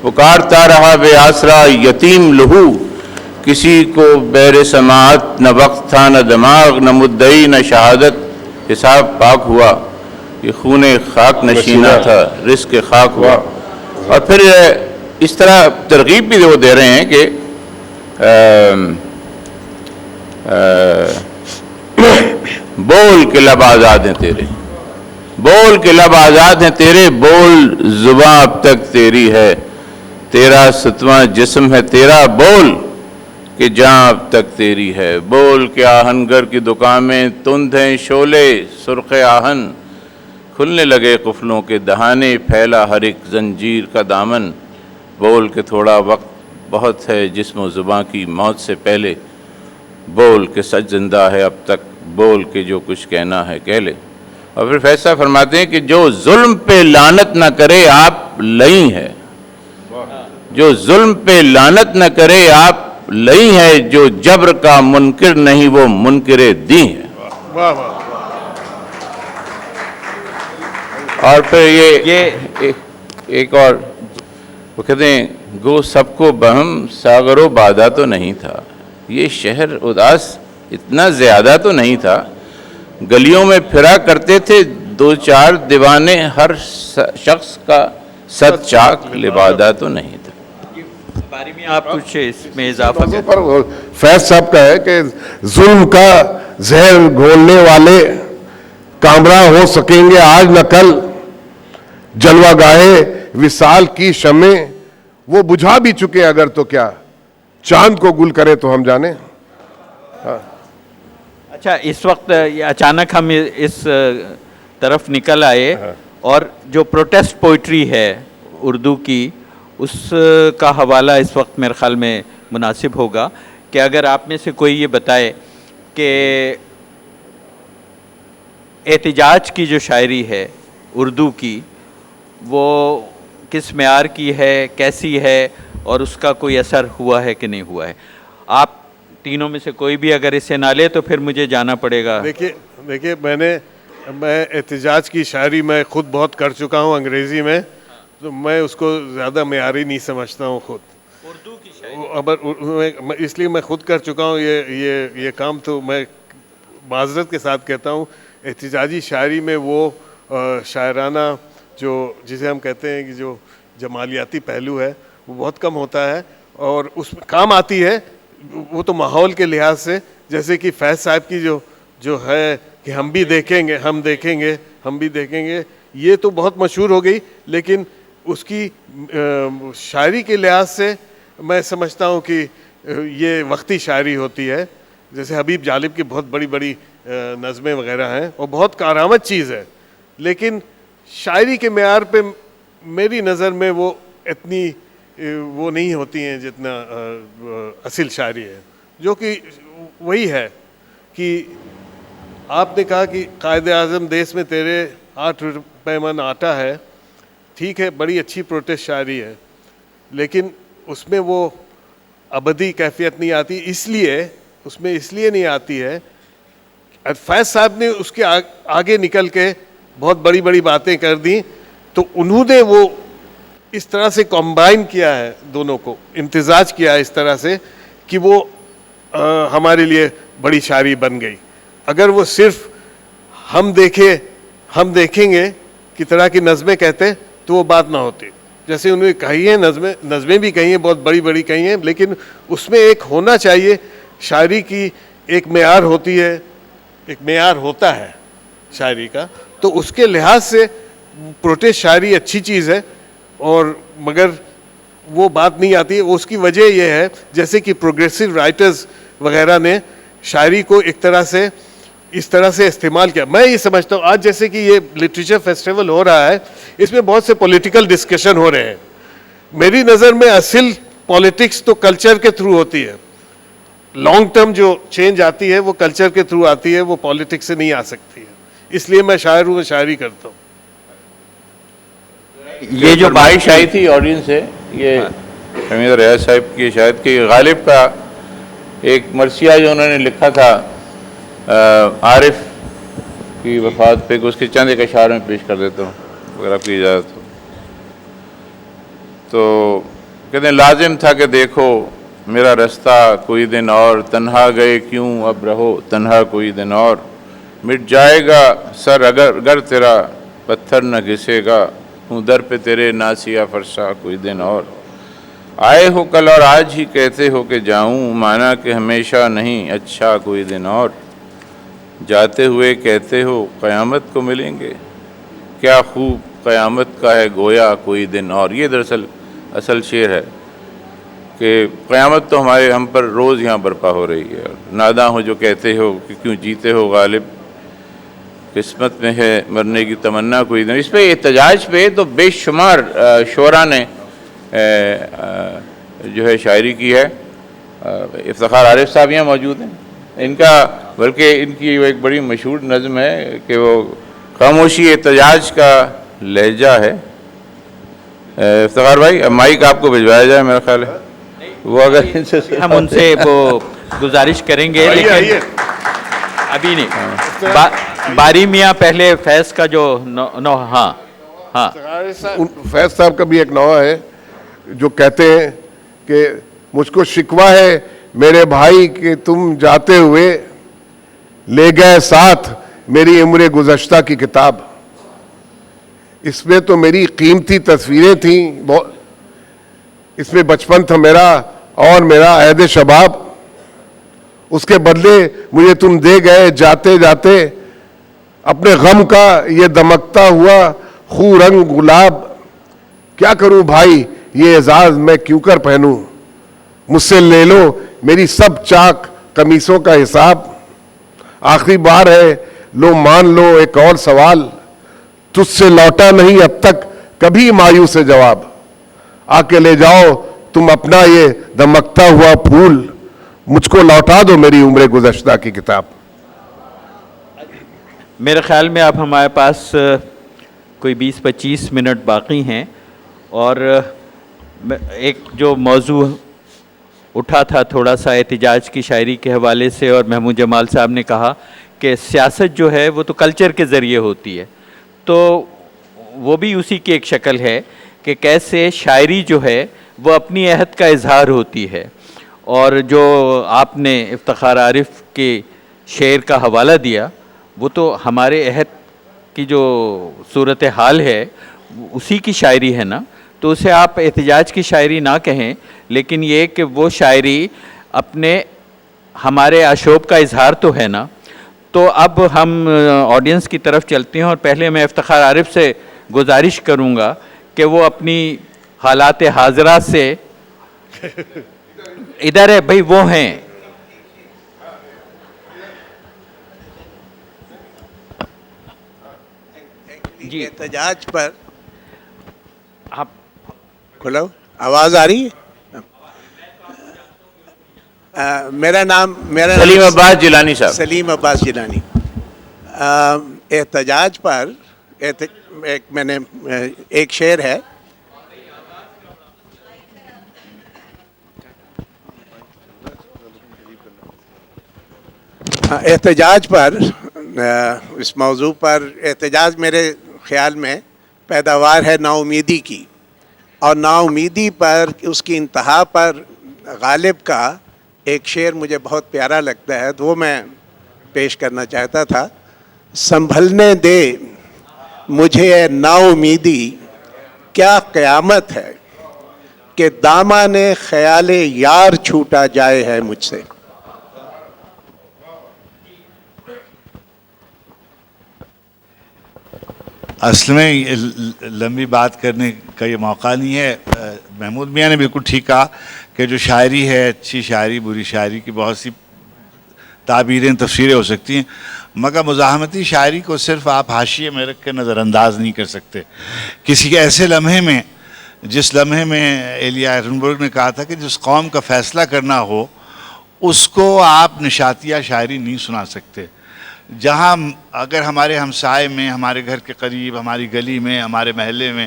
پکارتا رہا بے آسرا یتیم لہو, کسی کو بیر سماعت نہ وقت تھا نہ دماغ, نہ مدعی نہ شہادت, حساب پاک ہوا. یہ خون خاک نشینہ تھا رزق خاک ہوا. اور پھر اس طرح ترغیب بھی وہ دے رہے ہیں کہ بول کے لب آزاد ہیں تیرے, بول کے لب آزاد ہیں تیرے, بول زباں اب تک تیری ہے, تیرا ستواں جسم ہے تیرا, بول کہ جاں اب تک تیری ہے. بول کہ آہنگر کی دکان میں تند ہیں شعلے سرخ آہن, کھلنے لگے قفلوں کے دہانے, پھیلا ہر ایک زنجیر کا دامن. بول کہ تھوڑا وقت بہت ہے جسم و زباں کی موت سے پہلے, بول کہ سچ زندہ ہے اب تک, بول کہ جو کچھ کہنا ہے کہہ لے. اور پھر فیصلہ فرماتے ہیں کہ جو ظلم پہ لعنت نہ کرے آپ آپ لئی ہے. جو ظلم پہ لعنت نہ کرے آپ لئی ہے. جو جبر کا منکر نہیں وہ منکر دی ہے. واہ واہ. اور پھر یہ ایک اور وہ کہتے ہیں گو سب کو بہم ساغر و بادہ تو نہیں تھا. یہ شہر اداس اتنا زیادہ تو نہیں تھا. گلیوں میں پھرا کرتے تھے 2-4 دیوانے. ہر شخص کا صد چاک لبادہ تو نہیں تھا. بارے میں آپ کچھ اس میں اضافہ موضوع پر فیض صاحب کا ہے کہ ظلم کا زہر گھولنے والے کامراں ہو سکیں گے آج نہ کل. جلوہ گاہے وصال کی شمع وہ بجھا بھی چکے اگر تو کیا چاند کو گل کرے تو ہم جانے. اچھا اس وقت اچانک ہم اس طرف نکل آئے اور جو پروٹیسٹ پوئٹری ہے اردو کی اس کا حوالہ اس وقت میرے خیال میں مناسب ہوگا کہ اگر آپ میں سے کوئی یہ بتائے کہ احتجاج کی جو شاعری ہے اردو کی وہ کس معیار کی ہے, کیسی ہے اور اس کا کوئی اثر ہوا ہے کہ نہیں ہوا ہے. آپ تینوں میں سے کوئی بھی اگر اسے نہ لے تو پھر مجھے جانا پڑے گا. دیکھیے میں احتجاج کی شاعری میں خود بہت کر چکا ہوں انگریزی میں, تو میں اس کو زیادہ معیاری نہیں سمجھتا ہوں خود. اردو کی شاعری اس لیے میں خود کر چکا ہوں یہ کام. تو میں معذرت کے ساتھ کہتا ہوں احتجاجی شاعری میں وہ شاعرانہ جسے ہم کہتے ہیں کہ جو جمالیاتی پہلو ہے وہ بہت کم ہوتا ہے اور اس میں کام آتی ہے وہ تو ماحول کے لحاظ سے. جیسے کہ فیض صاحب کی جو ہے کہ ہم بھی دیکھیں گے یہ تو بہت مشہور ہو گئی, لیکن اس کی شاعری کے لحاظ سے میں سمجھتا ہوں کہ یہ وقتی شاعری ہوتی ہے. جیسے حبیب جالب کی بہت بڑی نظمیں وغیرہ ہیں اور بہت کارآمد چیز ہے, لیکن شاعری کے معیار پہ میری نظر میں وہ اتنی وہ نہیں ہوتی ہیں جتنا اصل شاعری ہے, جو کہ وہی ہے کہ آپ نے کہا کہ قائد اعظم دیس میں تیرے 8 روپے من آٹا ہے. ٹھیک ہے, بڑی اچھی پروٹیسٹ شاعری ہے, لیکن اس میں وہ ابدی کیفیت نہیں آتی. اس لیے نہیں آتی ہے. فیض صاحب نے اس کے آگے نکل کے بہت بڑی باتیں کر دیں, تو انہوں نے وہ اس طرح سے کمبائن کیا ہے, دونوں کو امتزاج کیا ہے اس طرح سے کہ وہ ہمارے لیے بڑی شاعری بن گئی. اگر وہ صرف ہم دیکھیں گے کی طرح کی نظمیں کہتے تو وہ بات نہ ہوتی. جیسے انہوں نے کہی ہیں نظمیں بھی کہی ہیں, بہت بڑی کہی ہیں, لیکن اس میں ایک ہونا چاہیے. شاعری کی ایک معیار ہوتی ہے, ایک معیار ہوتا ہے شاعری کا, تو اس کے لحاظ سے پروٹیسٹ شاعری اچھی چیز ہے, اور مگر وہ بات نہیں آتی. اس کی وجہ یہ ہے جیسے کہ پروگریسو رائٹرز وغیرہ نے شاعری کو ایک طرح سے اس طرح سے استعمال کیا. میں یہ سمجھتا ہوں آج جیسے کہ یہ لٹریچر فیسٹیول ہو رہا ہے, اس میں بہت سے پولیٹیکل ڈسکشن ہو رہے ہیں. میری نظر میں اصل پولیٹکس تو کلچر کے تھرو ہوتی ہے. لانگ ٹرم جو چینج آتی ہے وہ کلچر کے تھرو آتی ہے, وہ پولیٹکس سے نہیں آ سکتی ہے. اس لیے میں شاعر ہوں, شاعری کرتا ہوں. یہ جو بارش آئی تھی آڈینس سے, یہ حمید ریاض صاحب کی شاید کہ غالب کا ایک مرثیہ جو انہوں نے لکھا تھا عارف کی وفات پہ, اس کے چند ایک اشعار میں پیش کر دیتا ہوں اگر آپ کی اجازت ہو. تو کہتے ہیں لازم تھا کہ دیکھو میرا رستہ کوئی دن اور, تنہا گئے کیوں اب رہو تنہا کوئی دن اور, مٹ جائے گا سر اگر تیرا پتھر نہ گھسے گا, ہوں در پہ تیرے ناسیہ فرشا کوئی دن اور. آئے ہو کل اور آج ہی کہتے ہو کہ جاؤں, مانا کہ ہمیشہ نہیں اچھا کوئی دن اور. جاتے ہوئے کہتے ہو قیامت کو ملیں گے, کیا خوب قیامت کا ہے گویا کوئی دن اور. یہ دراصل اصل شعر ہے کہ قیامت تو ہم پر روز یہاں برپا ہو رہی ہے. ناداں ہو جو کہتے ہو کہ کیوں جیتے ہو غالب, قسمت میں ہے مرنے کی تمنا کوئی دن. اس پہ احتجاج پہ تو بے شمار شعراء نے جو ہے شاعری کی ہے. افتخار عارف صاحب یہاں موجود ہیں, ان کا بلکہ ان کی ایک بڑی مشہور نظم ہے کہ وہ خاموشی احتجاج کا لہجہ ہے, افتخار بھائی اب مائک آپ کو بھجوایا جائے میرا خیال ہے وہ اگر ان سے ہم ان سے وہ گزارش کریں گے، آئیے لیکن آئیے. ابھی نہیں. باری میاں پہلے فیض کا جو نو ہاں ہاں فیض صاحب کا بھی ایک نوحہ ہے جو کہتے ہیں کہ مجھ کو شکوہ ہے میرے بھائی کہ تم جاتے ہوئے لے گئے ساتھ میری عمر گزشتہ کی کتاب. اس میں تو میری قیمتی تصویریں تھیں، اس میں بچپن تھا میرا اور میرا عہد شباب. اس کے بدلے مجھے تم دے گئے جاتے جاتے اپنے غم کا یہ دمکتا ہوا خوں رنگ گلاب. کیا کروں بھائی یہ اعزاز میں کیوں کر پہنوں، مجھ سے لے لو میری سب چاک قمیصوں کا حساب. آخری بار ہے لو مان لو ایک اور سوال، تجھ سے لوٹا نہیں اب تک کبھی مایوس جواب. آ کے لے جاؤ تم اپنا یہ دمکتا ہوا پھول، مجھ کو لوٹا دو میری عمر گزشتہ کی کتاب. میرے خیال میں اب ہمارے پاس کوئی 20-25 منٹ باقی ہیں، اور ایک جو موضوع اٹھا تھا تھوڑا سا احتجاج کی شاعری کے حوالے سے، اور محمود جمال صاحب نے کہا کہ سیاست جو ہے وہ تو کلچر کے ذریعے ہوتی ہے، تو وہ بھی اسی کی ایک شکل ہے کہ کیسے شاعری جو ہے وہ اپنی عہد کا اظہار ہوتی ہے. اور جو آپ نے افتخار عارف کے شعر کا حوالہ دیا وہ تو ہمارے عہد کی جو صورت حال ہے اسی کی شاعری ہے نا، تو اسے آپ احتجاج کی شاعری نہ کہیں، لیکن یہ کہ وہ شاعری اپنے ہمارے آشوب کا اظہار تو ہے نا. تو اب ہم آڈینس کی طرف چلتے ہیں، اور پہلے میں افتخار عارف سے گزارش کروں گا کہ وہ اپنی حالات حاضرہ سے ادھر ہے بھائی وہ ہیں. جی احتجاج پر آپ کھلو آواز آ رہی ہے. میرا نام سلیم عباس جیلانی صاحب. سلیم عباس جیلانی. احتجاج پر میں نے ایک شعر ہے، احتجاج پر، اس موضوع پر. احتجاج میرے خیال میں پیداوار ہے نا امیدی کی، اور نا امیدی پر اس کی انتہا پر غالب کا ایک شعر مجھے بہت پیارا لگتا ہے، تو وہ میں پیش کرنا چاہتا تھا. سنبھلنے دے مجھے اے نا امیدی، کیا قیامت ہے کہ دامن خیال یار چھوٹا جائے ہے مجھ سے. اصل میں لمبی بات کرنے کا یہ موقع نہیں ہے. محمود میاں نے بالکل ٹھیک کہا کہ جو شاعری ہے، اچھی شاعری بری شاعری کی بہت سی تعبیریں تفسیریں ہو سکتی ہیں، مگر مزاحمتی شاعری کو صرف آپ حاشیے میں رکھ کے نظر انداز نہیں کر سکتے. کسی ایسے لمحے میں، جس لمحے میں ایلیا ایرنبرگ نے کہا تھا کہ جس قوم کا فیصلہ کرنا ہو اس کو آپ نشاتیہ شاعری نہیں سنا سکتے. جہاں اگر ہمارے ہمسائے میں، ہمارے گھر کے قریب، ہماری گلی میں، ہمارے محلے میں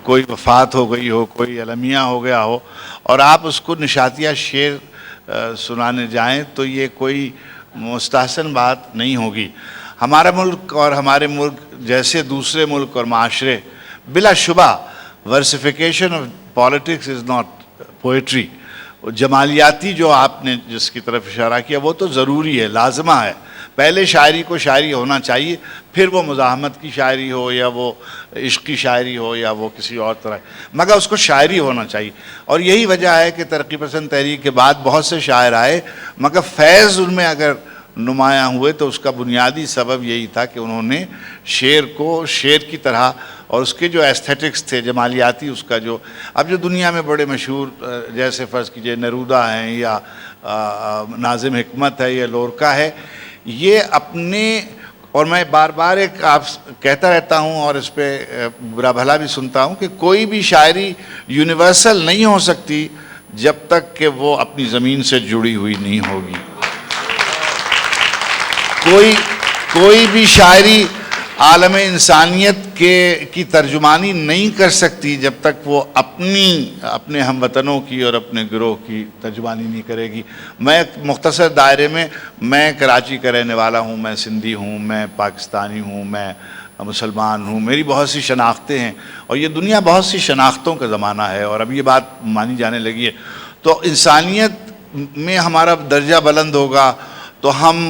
کوئی وفات ہو گئی ہو، کوئی المیہ ہو گیا ہو، اور آپ اس کو نشاتیہ شعر سنانے جائیں تو یہ کوئی مستحسن بات نہیں ہوگی. ہمارا ملک اور ہمارے ملک جیسے دوسرے ملک اور معاشرے، بلا شبہ versification of politics is not poetry. جمالیاتی جو آپ نے جس کی طرف اشارہ کیا وہ تو ضروری ہے، لازمہ ہے. پہلے شاعری کو شاعری ہونا چاہیے، پھر وہ مزاحمت کی شاعری ہو یا وہ عشق کی شاعری ہو یا وہ کسی اور طرح، مگر اس کو شاعری ہونا چاہیے. اور یہی وجہ ہے کہ ترقی پسند تحریک کے بعد بہت سے شاعر آئے، مگر فیض ان میں اگر نمایاں ہوئے تو اس کا بنیادی سبب یہی تھا کہ انہوں نے شعر کو شعر کی طرح، اور اس کے جو ایستھیٹکس تھے جمالیاتی، اس کا جو اب جو دنیا میں بڑے مشہور جیسے فرض کیجئے نیرودا ہیں یا ناظم حکمت ہے یا لورکا ہے، یہ اپنے، اور میں بار بار ایک آپ کہتا رہتا ہوں اور اس پہ برا بھلا بھی سنتا ہوں کہ کوئی بھی شاعری یونیورسل نہیں ہو سکتی جب تک کہ وہ اپنی زمین سے جڑی ہوئی نہیں ہوگی. کوئی بھی شاعری عالم انسانیت کی ترجمانی نہیں کر سکتی جب تک وہ اپنے ہم وطنوں کی اور اپنے گروہ کی ترجمانی نہیں کرے گی. میں ایک مختصر دائرے میں کراچی کا رہنے والا ہوں, میں سندھی ہوں, میں پاکستانی ہوں, میں مسلمان ہوں, میری بہت سی شناختیں ہیں, اور یہ دنیا بہت سی شناختوں کا زمانہ ہے, اور اب یہ بات مانی جانے لگی ہے. تو انسانیت میں ہمارا درجہ بلند ہوگا تو ہم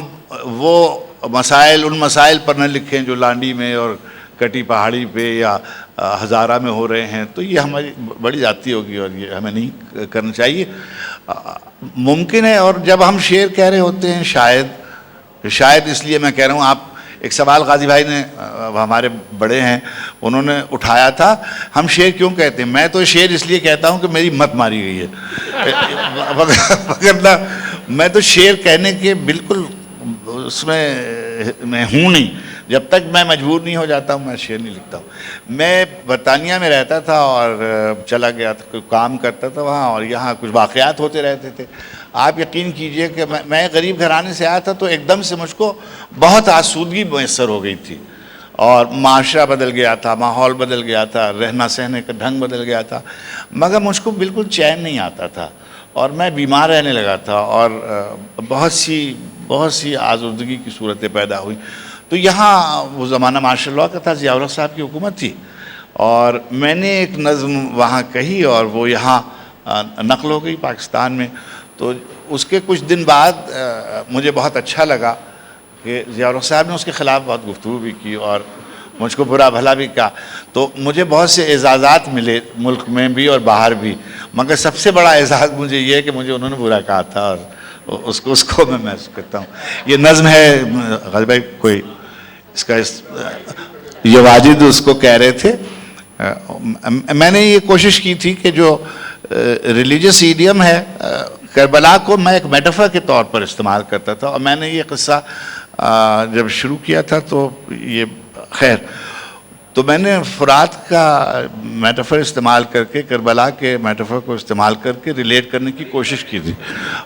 وہ ان مسائل پر نہ لکھیں جو لانڈی میں اور کٹی پہاڑی پہ یا ہزارہ میں ہو رہے ہیں. تو یہ ہماری بڑی ذاتی ہوگی اور یہ ہمیں نہیں کرنا چاہیے. ممکن ہے, اور جب ہم شعر کہہ رہے ہوتے ہیں شاید اس لیے میں کہہ رہا ہوں, آپ ایک سوال غازی بھائی نے, ہمارے بڑے ہیں, انہوں نے اٹھایا تھا, ہم شعر کیوں کہتے ہیں. میں تو شعر اس لیے کہتا ہوں کہ میری مت ماری گئی ہے, وگرنہ میں تو شعر کہنے کے بالکل اس میں ہوں نہیں. جب تک میں مجبور نہیں ہو جاتا ہوں میں شعر نہیں لکھتا ہوں. میں برطانیہ میں رہتا تھا اور چلا گیا تھا, کوئی کام کرتا تھا وہاں, اور یہاں کچھ واقعات ہوتے رہتے تھے. آپ یقین کیجئے کہ میں غریب گھرانے سے آیا تھا, تو ایک دم سے مجھ کو بہت آسودگی میسر ہو گئی تھی, اور معاشرہ بدل گیا تھا, ماحول بدل گیا تھا, رہنا سہنے کا ڈھنگ بدل گیا تھا, مگر مجھ کو بالکل چین نہیں آتا تھا, اور میں بیمار رہنے لگا تھا, اور بہت سی آزردگی کی صورتیں پیدا ہوئی. تو یہاں وہ زمانہ مارشل لاء کا تھا, ضیاء الحق صاحب کی حکومت تھی, اور میں نے ایک نظم وہاں کہی اور وہ یہاں نقل ہو گئی پاکستان میں. تو اس کے کچھ دن بعد مجھے بہت اچھا لگا کہ ضیاء الحق صاحب نے اس کے خلاف بہت گفتگو بھی کی اور مجھ کو برا بھلا بھی کہا. تو مجھے بہت سے اعزازات ملے ملک میں بھی اور باہر بھی, مگر سب سے بڑا اعزاز مجھے یہ ہے کہ مجھے انہوں نے برا کہا تھا, اور اس کو میں محسوس کرتا ہوں. یہ نظم ہے غازی بھائی, کوئی اس کا یہ واجد اس کو کہہ رہے تھے. میں نے یہ کوشش کی تھی کہ جو ریلیجس ایڈیم ہے کربلا کو میں ایک میٹافر کے طور پر استعمال کرتا تھا, اور میں نے یہ قصہ جب شروع کیا تھا تو یہ خیر تو میں نے فرات کا میٹافر استعمال کر کے کربلا کے میٹافر کو استعمال کر کے ریلیٹ کرنے کی کوشش کی تھی,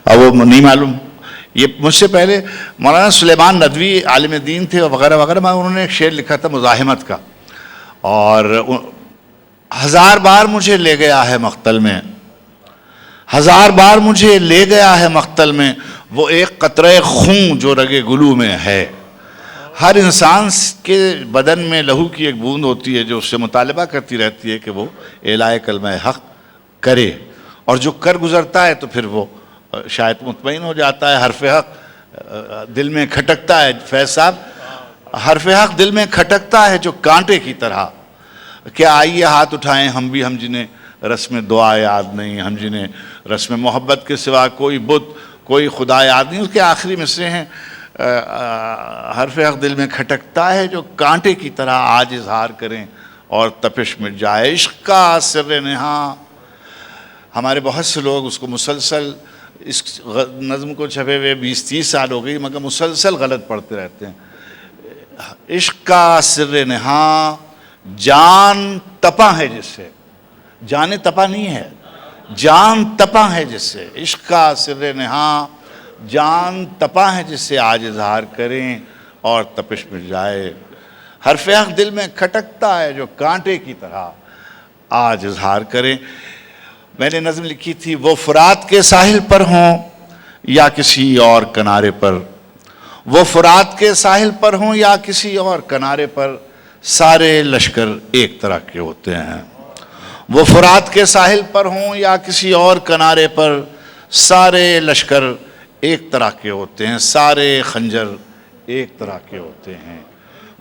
اور وہ نہیں معلوم. یہ مجھ سے پہلے مولانا سلیمان ندوی عالم دین تھے وغیرہ وغیرہ, انہوں نے ایک شعر لکھا تھا مزاحمت کا, اور 1000 بار مجھے لے گیا ہے مقتل میں, 1000 بار مجھے لے گیا ہے مقتل میں, وہ ایک قطرہ خون جو رگ گلو میں ہے. ہر انسان کے بدن میں لہو کی ایک بوند ہوتی ہے جو اس سے مطالبہ کرتی رہتی ہے کہ وہ اعلائے کلمہ حق کرے, اور جو کر گزرتا ہے تو پھر وہ شاید مطمئن ہو جاتا ہے. حرف حق دل میں کھٹکتا ہے, فیض صاحب, حرف حق دل میں کھٹکتا ہے جو کانٹے کی طرح. کیا آئیے ہاتھ اٹھائیں ہم بھی, ہم جنہیں رسم دعا یاد نہیں, ہم جنہیں رسم محبت کے سوا کوئی بت کوئی خدا یاد نہیں. اس کے آخری مصرے ہیں, حرف حق دل میں کھٹکتا ہے جو کانٹے کی طرح, آج اظہار کریں اور تپش مٹ جائے. عشق کا سر نہاں, ہمارے بہت سے لوگ اس کو مسلسل, اس نظم کو چھپے ہوئے 20-30 سال ہو گئی مگر مسلسل غلط پڑھتے رہتے ہیں. عشق کا سر نہاں جان تپاں ہے جس سے, جان تپا نہیں ہے, جان تپاں ہے جس سے. عشق کا سر نہاں جان تپاں ہے جس سے, آج اظہار کریں اور تپش مٹ جائے. حرف حق دل میں کھٹکتا ہے جو کانٹے کی طرح, آج اظہار کریں. میں نے نظم لکھی تھی, وہ فرات کے ساحل پر ہوں یا کسی اور کنارے پر, وہ فرات کے ساحل پر ہوں یا کسی اور کنارے پر, سارے لشکر ایک طرح کے ہوتے ہیں. وہ فرات کے ساحل پر ہوں یا کسی اور کنارے پر, سارے لشکر ایک طرح کے ہوتے ہیں, سارے خنجر ایک طرح کے ہوتے ہیں.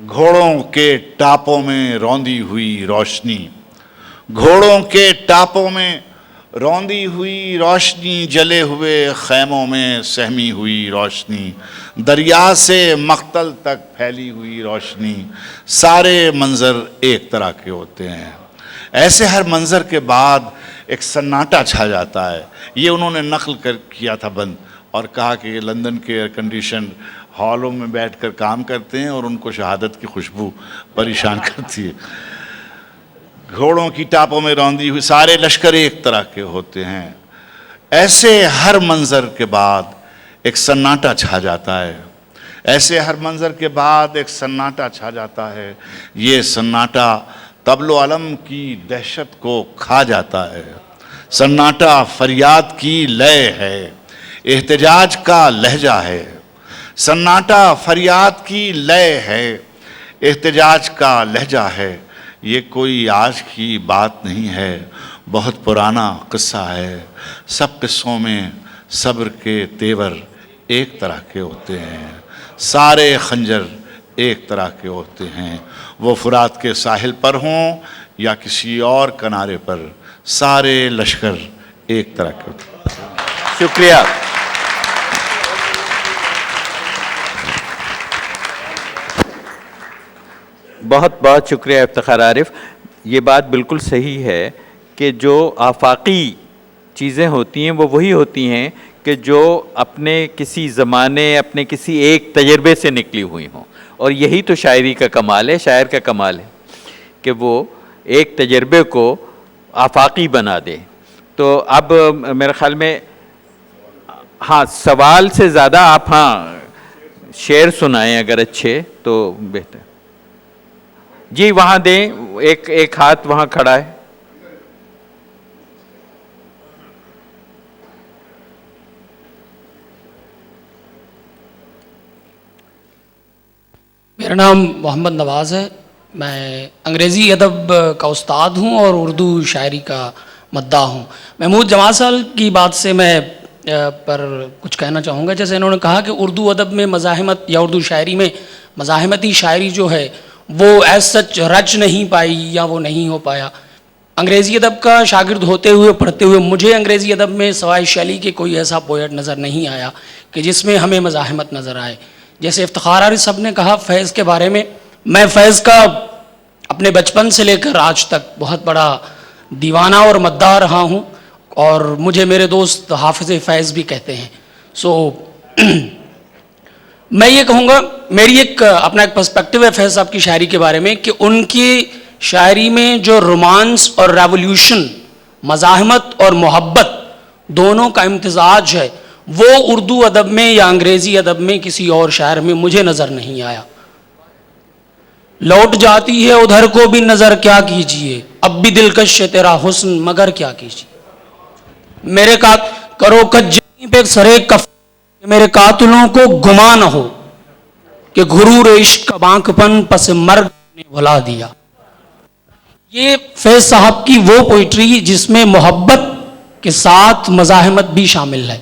گھوڑوں کے ٹاپوں میں روندی ہوئی روشنی, گھوڑوں کے ٹاپوں میں روندی ہوئی روشنی, جلے ہوئے خیموں میں سہمی ہوئی روشنی, دریا سے مقتل تک پھیلی ہوئی روشنی, سارے منظر ایک طرح کے ہوتے ہیں. ایسے ہر منظر کے بعد ایک سناٹا چھا جاتا ہے. یہ انہوں نے نقل کیا تھا بند, اور کہا کہ یہ لندن کے ایئر کنڈیشن ہالوں میں بیٹھ کر کام کرتے ہیں اور ان کو شہادت کی خوشبو پریشان کرتی ہے. گھوڑوں کی ٹاپوں میں روندی ہوئی, سارے لشکر ایک طرح کے ہوتے ہیں. ایسے ہر منظر کے بعد ایک سناٹا چھا جاتا ہے. ایسے ہر منظر کے بعد ایک سناٹا چھا جاتا ہے. یہ سناٹا طبل و علم کی دہشت کو کھا جاتا ہے. سناٹا فریاد کی لے ہے, احتجاج کا لہجہ ہے. سناٹا فریاد کی لے ہے, احتجاج کا لہجہ ہے. یہ کوئی آج کی بات نہیں ہے, بہت پرانا قصہ ہے. سب قصوں میں صبر کے تیور ایک طرح کے ہوتے ہیں. سارے خنجر ایک طرح کے ہوتے ہیں, وہ فرات کے ساحل پر ہوں یا کسی اور کنارے پر. سارے لشکر ایک طرح کے ہوتے ہیں. شکریہ. بہت بہت شکریہ افتخار عارف. یہ بات بالکل صحیح ہے کہ جو آفاقی چیزیں ہوتی ہیں وہ وہی ہوتی ہیں کہ جو اپنے کسی زمانے, اپنے کسی ایک تجربے سے نکلی ہوئی ہوں. اور یہی تو شاعری کا کمال ہے, شاعر کا کمال ہے کہ وہ ایک تجربے کو آفاقی بنا دے. تو اب میرے خیال میں ہاں سوال سے زیادہ آپ شعر سنائیں اگر اچھے تو بہتر. جی وہاں دیں, ایک ہاتھ وہاں کھڑا ہے. میرا نام محمد نواز ہے. میں انگریزی ادب کا استاد ہوں اور اردو شاعری کا مداح ہوں. محمود جماعت صاحب کی بات سے میں پر کچھ کہنا چاہوں گا. جیسے انہوں نے کہا کہ اردو ادب میں مزاحمت یا اردو شاعری میں مزاحمتی شاعری جو ہے وہ ایز سچ رچ نہیں پائی یا وہ نہیں ہو پایا. انگریزی ادب کا شاگرد ہوتے ہوئے پڑھتے ہوئے مجھے انگریزی ادب میں سوائے شیلی کے کوئی ایسا پوئٹ نظر نہیں آیا کہ جس میں ہمیں مزاحمت نظر آئے. جیسے افتخار عارف صاحب نے کہا فیض کے بارے میں فیض کا اپنے بچپن سے لے کر آج تک بہت بڑا دیوانہ اور مداح رہا ہوں, اور مجھے میرے دوست حافظ فیض بھی کہتے ہیں. میں یہ کہوں گا, میری اپنا ایک پرسپیکٹیو ہے فیض صاحب کی شاعری کے بارے میں کہ ان کی شاعری میں جو رومانس اور ریولوشن, مزاحمت اور محبت دونوں کا امتزاج ہے وہ اردو ادب میں یا انگریزی ادب میں کسی اور شاعر میں مجھے نظر نہیں آیا. لوٹ جاتی ہے ادھر کو بھی نظر کیا کیجئے, اب بھی دلکش ہے تیرا حسن مگر کیا کیجئے. میرے کرو کجی پہ سرے کف, میرے قاتلوں کو گمان نہ ہو کہ غرور عشق کا بانک پن پس مرگ نے بھلا دیا. یہ فیض صاحب کی وہ پوئٹری جس میں محبت کے ساتھ مزاحمت بھی شامل ہے.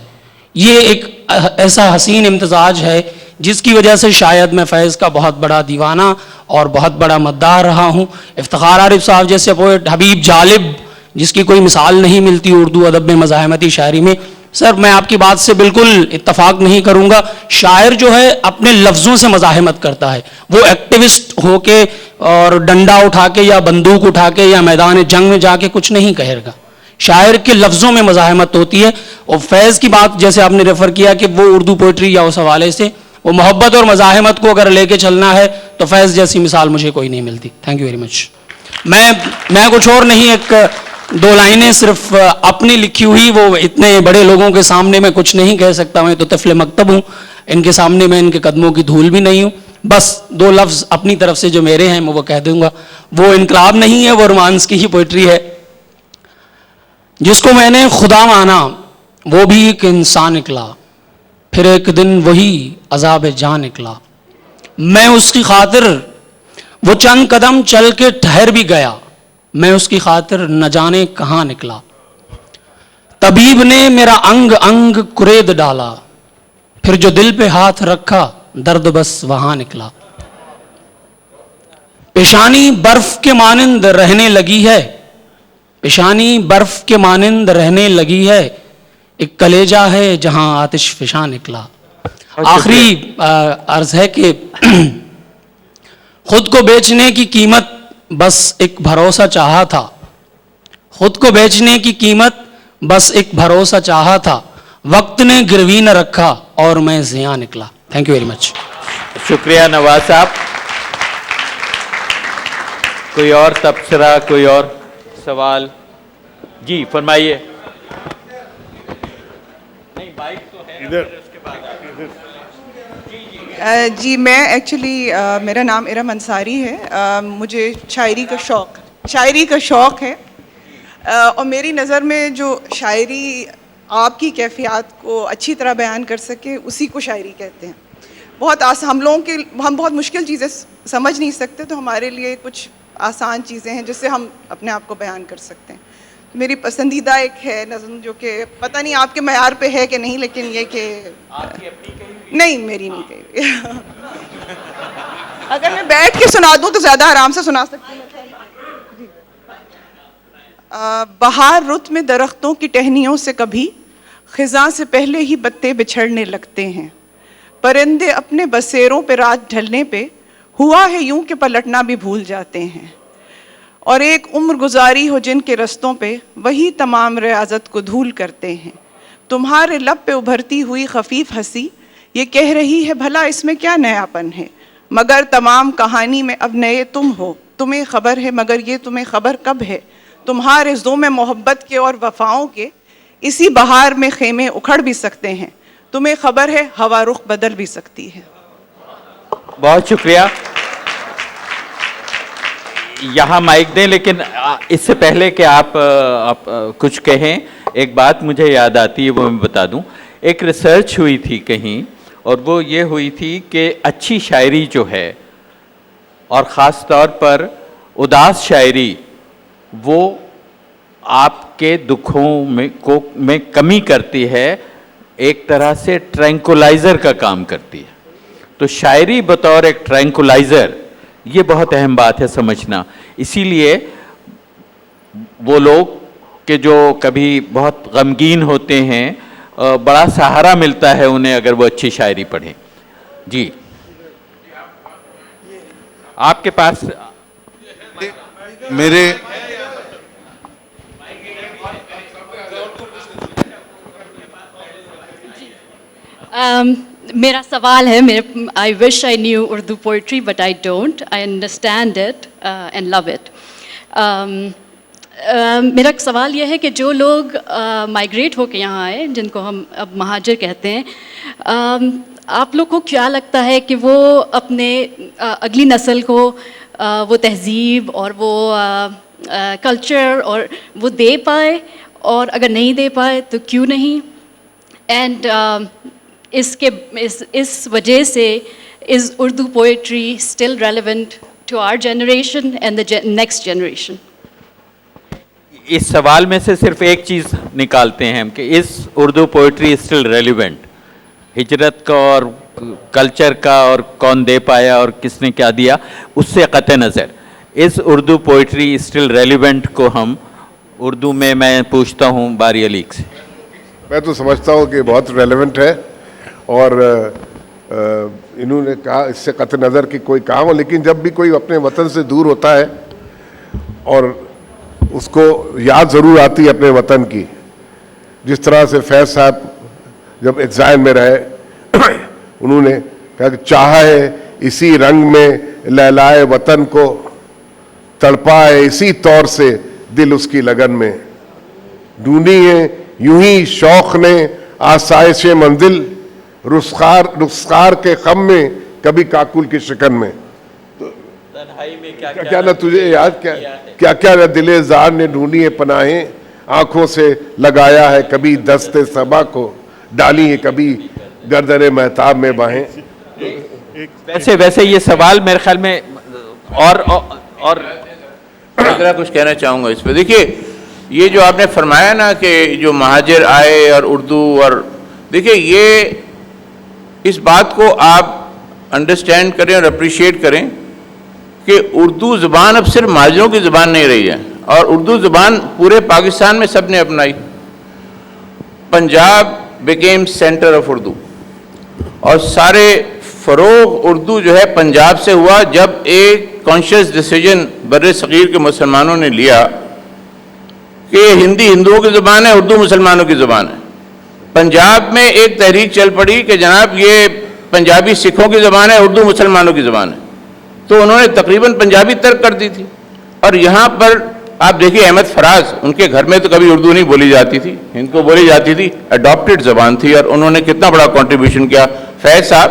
یہ ایک ایسا حسین امتزاج ہے جس کی وجہ سے شاید میں فیض کا بہت بڑا دیوانہ اور بہت بڑا مداح رہا ہوں. افتخار عارف صاحب جیسے پوئٹ, حبیب جالب جس کی کوئی مثال نہیں ملتی اردو ادب میں مزاحمتی شاعری میں. سر میں آپ کی بات سے بالکل اتفاق نہیں کروں گا. شاعر جو ہے اپنے لفظوں سے مزاحمت کرتا ہے, وہ ایکٹیوسٹ ہو کے اور ڈنڈا اٹھا کے یا بندوق اٹھا کے یا میدان جنگ میں جا کے کچھ نہیں کہے گا. شاعر کے لفظوں میں مزاحمت ہوتی ہے. اور فیض کی بات جیسے آپ نے ریفر کیا کہ وہ اردو پوئٹری یا اس حوالے سے وہ محبت اور مزاحمت کو اگر لے کے چلنا ہے تو فیض جیسی مثال مجھے کوئی نہیں ملتی. Thank you very much. میں کچھ اور نہیں, ایک دو لائنیں صرف اپنی لکھی ہوئی, وہ اتنے بڑے لوگوں کے سامنے میں کچھ نہیں کہہ سکتا, میں تو طفل مکتب ہوں, ان کے سامنے میں ان کے قدموں کی دھول بھی نہیں ہوں. بس دو لفظ اپنی طرف سے جو میرے ہیں میں وہ کہہ دوں گا. وہ انقلاب نہیں ہے, وہ رومانس کی ہی پوئٹری ہے. جس کو میں نے خدا مانا وہ بھی ایک انسان نکلا, پھر ایک دن وہی عذاب جاں نکلا. میں اس کی خاطر وہ چند قدم چل کے ٹھہر بھی گیا, میں اس کی خاطر نہ جانے کہاں نکلا. طبیب نے میرا انگ انگ کرید ڈالا, پھر جو دل پہ ہاتھ رکھا درد بس وہاں نکلا. پیشانی برف کے مانند رہنے لگی ہے, پیشانی برف کے مانند رہنے لگی ہے, ایک کلیجہ ہے جہاں آتش فشاں نکلا. آخری عرض ہے کہ خود کو بیچنے کی قیمت بس ایک بھروسہ چاہا تھا, خود کو بیچنے کی قیمت بس ایک بھروسہ چاہا تھا, وقت نے گروی نہ رکھا اور میں زیاں نکلا. Thank you very much. شکریہ نواز صاحب. کوئی اور تبصرہ, کوئی اور سوال؟ جی فرمائیے. نہیں بائک تو ہے, ادھر جی میں ایکچولی میرا نام ارم انصاری ہے. مجھے شاعری کا شوق ہے, اور میری نظر میں جو شاعری آپ کی کیفیات کو اچھی طرح بیان کر سکے اسی کو شاعری کہتے ہیں. بہت ہم بہت مشکل چیزیں سمجھ نہیں سکتے, تو ہمارے لیے کچھ آسان چیزیں ہیں جس سے ہم اپنے آپ کو بیان کر سکتے ہیں. میری پسندیدہ ایک ہے نظم, جو کہ پتہ نہیں آپ کے معیار پہ ہے کہ نہیں, لیکن یہ کہ نہیں, میری نہیں کہی. اگر میں بیٹھ کے سنا دوں تو زیادہ آرام سے سنا سکتی ہوں. بہار رت میں درختوں کی ٹہنیوں سے کبھی خزاں سے پہلے ہی پتے بچھڑنے لگتے ہیں. پرندے اپنے بسیروں پہ رات ڈھلنے پہ ہوا ہے یوں کہ پلٹنا بھی بھول جاتے ہیں. اور ایک عمر گزاری ہو جن کے رستوں پہ وہی تمام ریاضت کو دھول کرتے ہیں. تمہارے لب پہ ابھرتی ہوئی خفیف ہنسی یہ کہہ رہی ہے بھلا اس میں کیا نیا پن ہے, مگر تمام کہانی میں اب نئے تم ہو. تمہیں خبر ہے مگر یہ تمہیں خبر کب ہے, تمہارے زوم محبت کے اور وفاؤں کے اسی بہار میں خیمے اکھڑ بھی سکتے ہیں. تمہیں خبر ہے ہوا رخ بدل بھی سکتی ہے. بہت شکریہ. یہاں مائک دیں, لیکن اس سے پہلے کہ آپ کچھ کہیں, ایک بات مجھے یاد آتی ہے, وہ میں بتا دوں. ایک ریسرچ ہوئی تھی کہیں, اور وہ یہ ہوئی تھی کہ اچھی شاعری جو ہے, اور خاص طور پر اداس شاعری, وہ آپ کے دکھوں میں کمی کرتی ہے, ایک طرح سے ٹرینکولائزر کا کام کرتی ہے. تو شاعری بطور ایک ٹرینکولائزر, یہ بہت اہم بات ہے سمجھنا. اسی لیے وہ لوگ کہ جو کبھی بہت غمگین ہوتے ہیں, بڑا سہارا ملتا ہے انہیں اگر وہ اچھی شاعری پڑھیں. جی آپ کے پاس میرے میرا سوال ہے, I wish I knew Urdu poetry but I don't. I understand it and love it. میرا سوال یہ ہے کہ جو لوگ مائیگریٹ ہو کے یہاں آئے, جن کو ہم اب مہاجر کہتے ہیں, آپ لوگ کو کیا لگتا ہے کہ وہ اپنے اگلی نسل کو وہ تہذیب اور وہ کلچر اور وہ دے پائے, اور اگر نہیں دے پائے تو کیوں نہیں؟ اینڈ اس وجہ سے is Urdu poetry still relevant to our generation and the next generation? اس سوال میں سے صرف ایک چیز نکالتے ہیں ہم کہ اس اردو پوئٹری اسٹل ریلیونٹ. ہجرت کا اور کلچر کا اور کون دے پایا اور کس نے کیا دیا, اس سے قطع نظر اس اردو پوئٹری اسٹل ریلیونٹ کو ہم اردو میں پوچھتا ہوں باری علیق سے. میں تو سمجھتا ہوں کہ بہت ریلیونٹ ہے, اور انہوں نے کہا اس سے قطع نظر کی کوئی کام ہو, لیکن جب بھی کوئی اپنے وطن سے دور ہوتا ہے اور اس کو یاد ضرور آتی ہے اپنے وطن کی, جس طرح سے فیض صاحب جب ایگزائل میں رہے انہوں نے کہا کہ چاہا ہے اسی رنگ میں لہلائے وطن کو, تڑپا ہے اسی طور سے دل اس کی لگن میں, ڈھونڈی ہے یوں ہی شوق نے آسائش منزل, رخسار کے خم میں کبھی کاکل کی شکن میں. کیا نہ تجھے یاد کیا نہ دل زار نے ڈھونڈی ہے پناہیں, آنکھوں سے لگایا ہے کبھی دست صبا کو, ڈالی ہے کبھی گردن مہتاب میں باہیں. ویسے یہ سوال میرے خیال میں اور ذرا کچھ کہنا چاہوں گا اس پہ. دیکھیے یہ جو آپ نے فرمایا نا کہ جو مہاجر آئے اور اردو, اور دیکھیے یہ اس بات کو آپ انڈرسٹینڈ کریں اور اپریشیٹ کریں کہ اردو زبان اب صرف مہاجروں کی زبان نہیں رہی ہے, اور اردو زبان پورے پاکستان میں سب نے اپنائی. Punjab became centre of Urdu, اور سارے فروغ اردو جو ہے پنجاب سے ہوا جب ایک کانشیس ڈیسیجن بر صغیر کے مسلمانوں نے لیا کہ ہندی ہندوؤں کی زبان ہے, اردو مسلمانوں کی زبان ہے. پنجاب میں ایک تحریک چل پڑی کہ جناب یہ پنجابی سکھوں کی زبان ہے, اردو مسلمانوں کی زبان ہے, تو انہوں نے تقریباً پنجابی ترک کر دی تھی. اور یہاں پر آپ دیکھیے احمد فراز, ان کے گھر میں تو کبھی اردو نہیں بولی جاتی تھی, ان کو بولی جاتی تھی, اڈاپٹڈ زبان تھی, اور انہوں نے کتنا بڑا کنٹریبیوشن کیا. فیض صاحب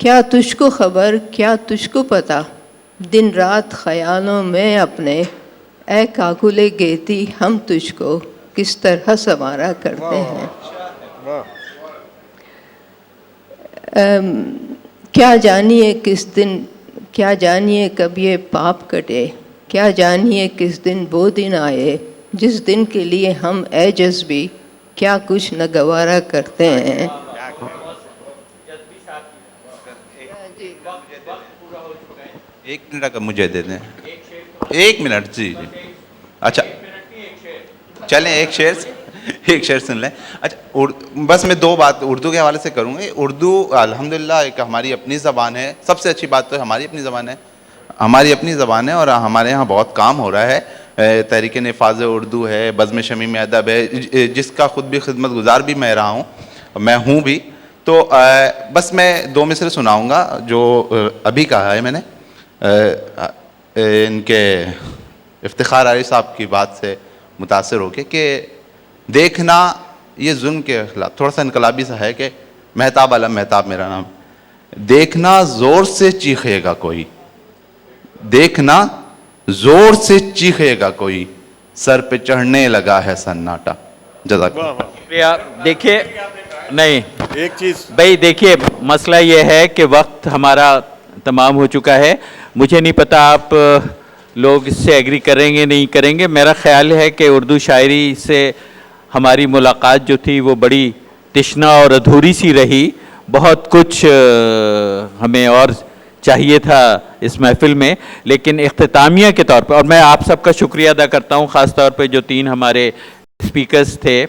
کیا تجھ کو خبر کیا تجھ کو پتہ دن رات خیالوں میں اپنے اے کاکل گیتی ہم تجھ کو کس طرح سنوارا کرتے ہیں. کیا جانیے کس دن کیا جانیے کب یہ پاپ کٹے کیا جانیے کس دن وہ دن آئے جس دن کے لیے ہم اے جذبی کیا کچھ نہ گوارا کرتے ہیں. ایک منٹ اگر مجھے دے دیں. 1 منٹ. جی جی اچھا چلیں ایک شعر سن لیں. اچھا بس میں 2 بات اردو کے حوالے سے کروں گی. اردو الحمدللہ ایک ہماری اپنی زبان ہے. سب سے اچھی بات تو ہماری اپنی زبان ہے اور ہمارے یہاں بہت کام ہو رہا ہے. تحریک نفاذ اردو ہے, بزم شمیم ادب ہے, جس کا خود بھی خدمت گزار بھی میں رہا ہوں, میں ہوں بھی. تو بس میں 2 مصرے سناؤں گا جو ابھی کہا ہے میں نے, ان کے افتخار علی صاحب کی بات سے متاثر ہو کے, کہ دیکھنا یہ ظلم کے خلاف تھوڑا سا انقلابی سا ہے کہ مہتاب علم مہتاب میرا نام. دیکھنا زور سے چیخے گا کوئی, دیکھنا زور سے چیخے گا کوئی, سر پہ چڑھنے لگا ہے سناٹا. جزاک اللہ. دیکھیے نہیں ایک چیز بھائی, دیکھیے مسئلہ یہ ہے کہ وقت ہمارا تمام ہو چکا ہے. مجھے نہیں پتا آپ لوگ اس سے ایگری کریں گے نہیں کریں گے. میرا خیال ہے کہ اردو شاعری سے ہماری ملاقات جو تھی وہ بڑی تشنا اور ادھوری سی رہی. بہت کچھ ہمیں اور چاہیے تھا اس محفل میں, لیکن اختتامیہ کے طور پر, اور میں آپ سب کا شکریہ ادا کرتا ہوں خاص طور پہ جو 3 ہمارے اسپیکرز تھے.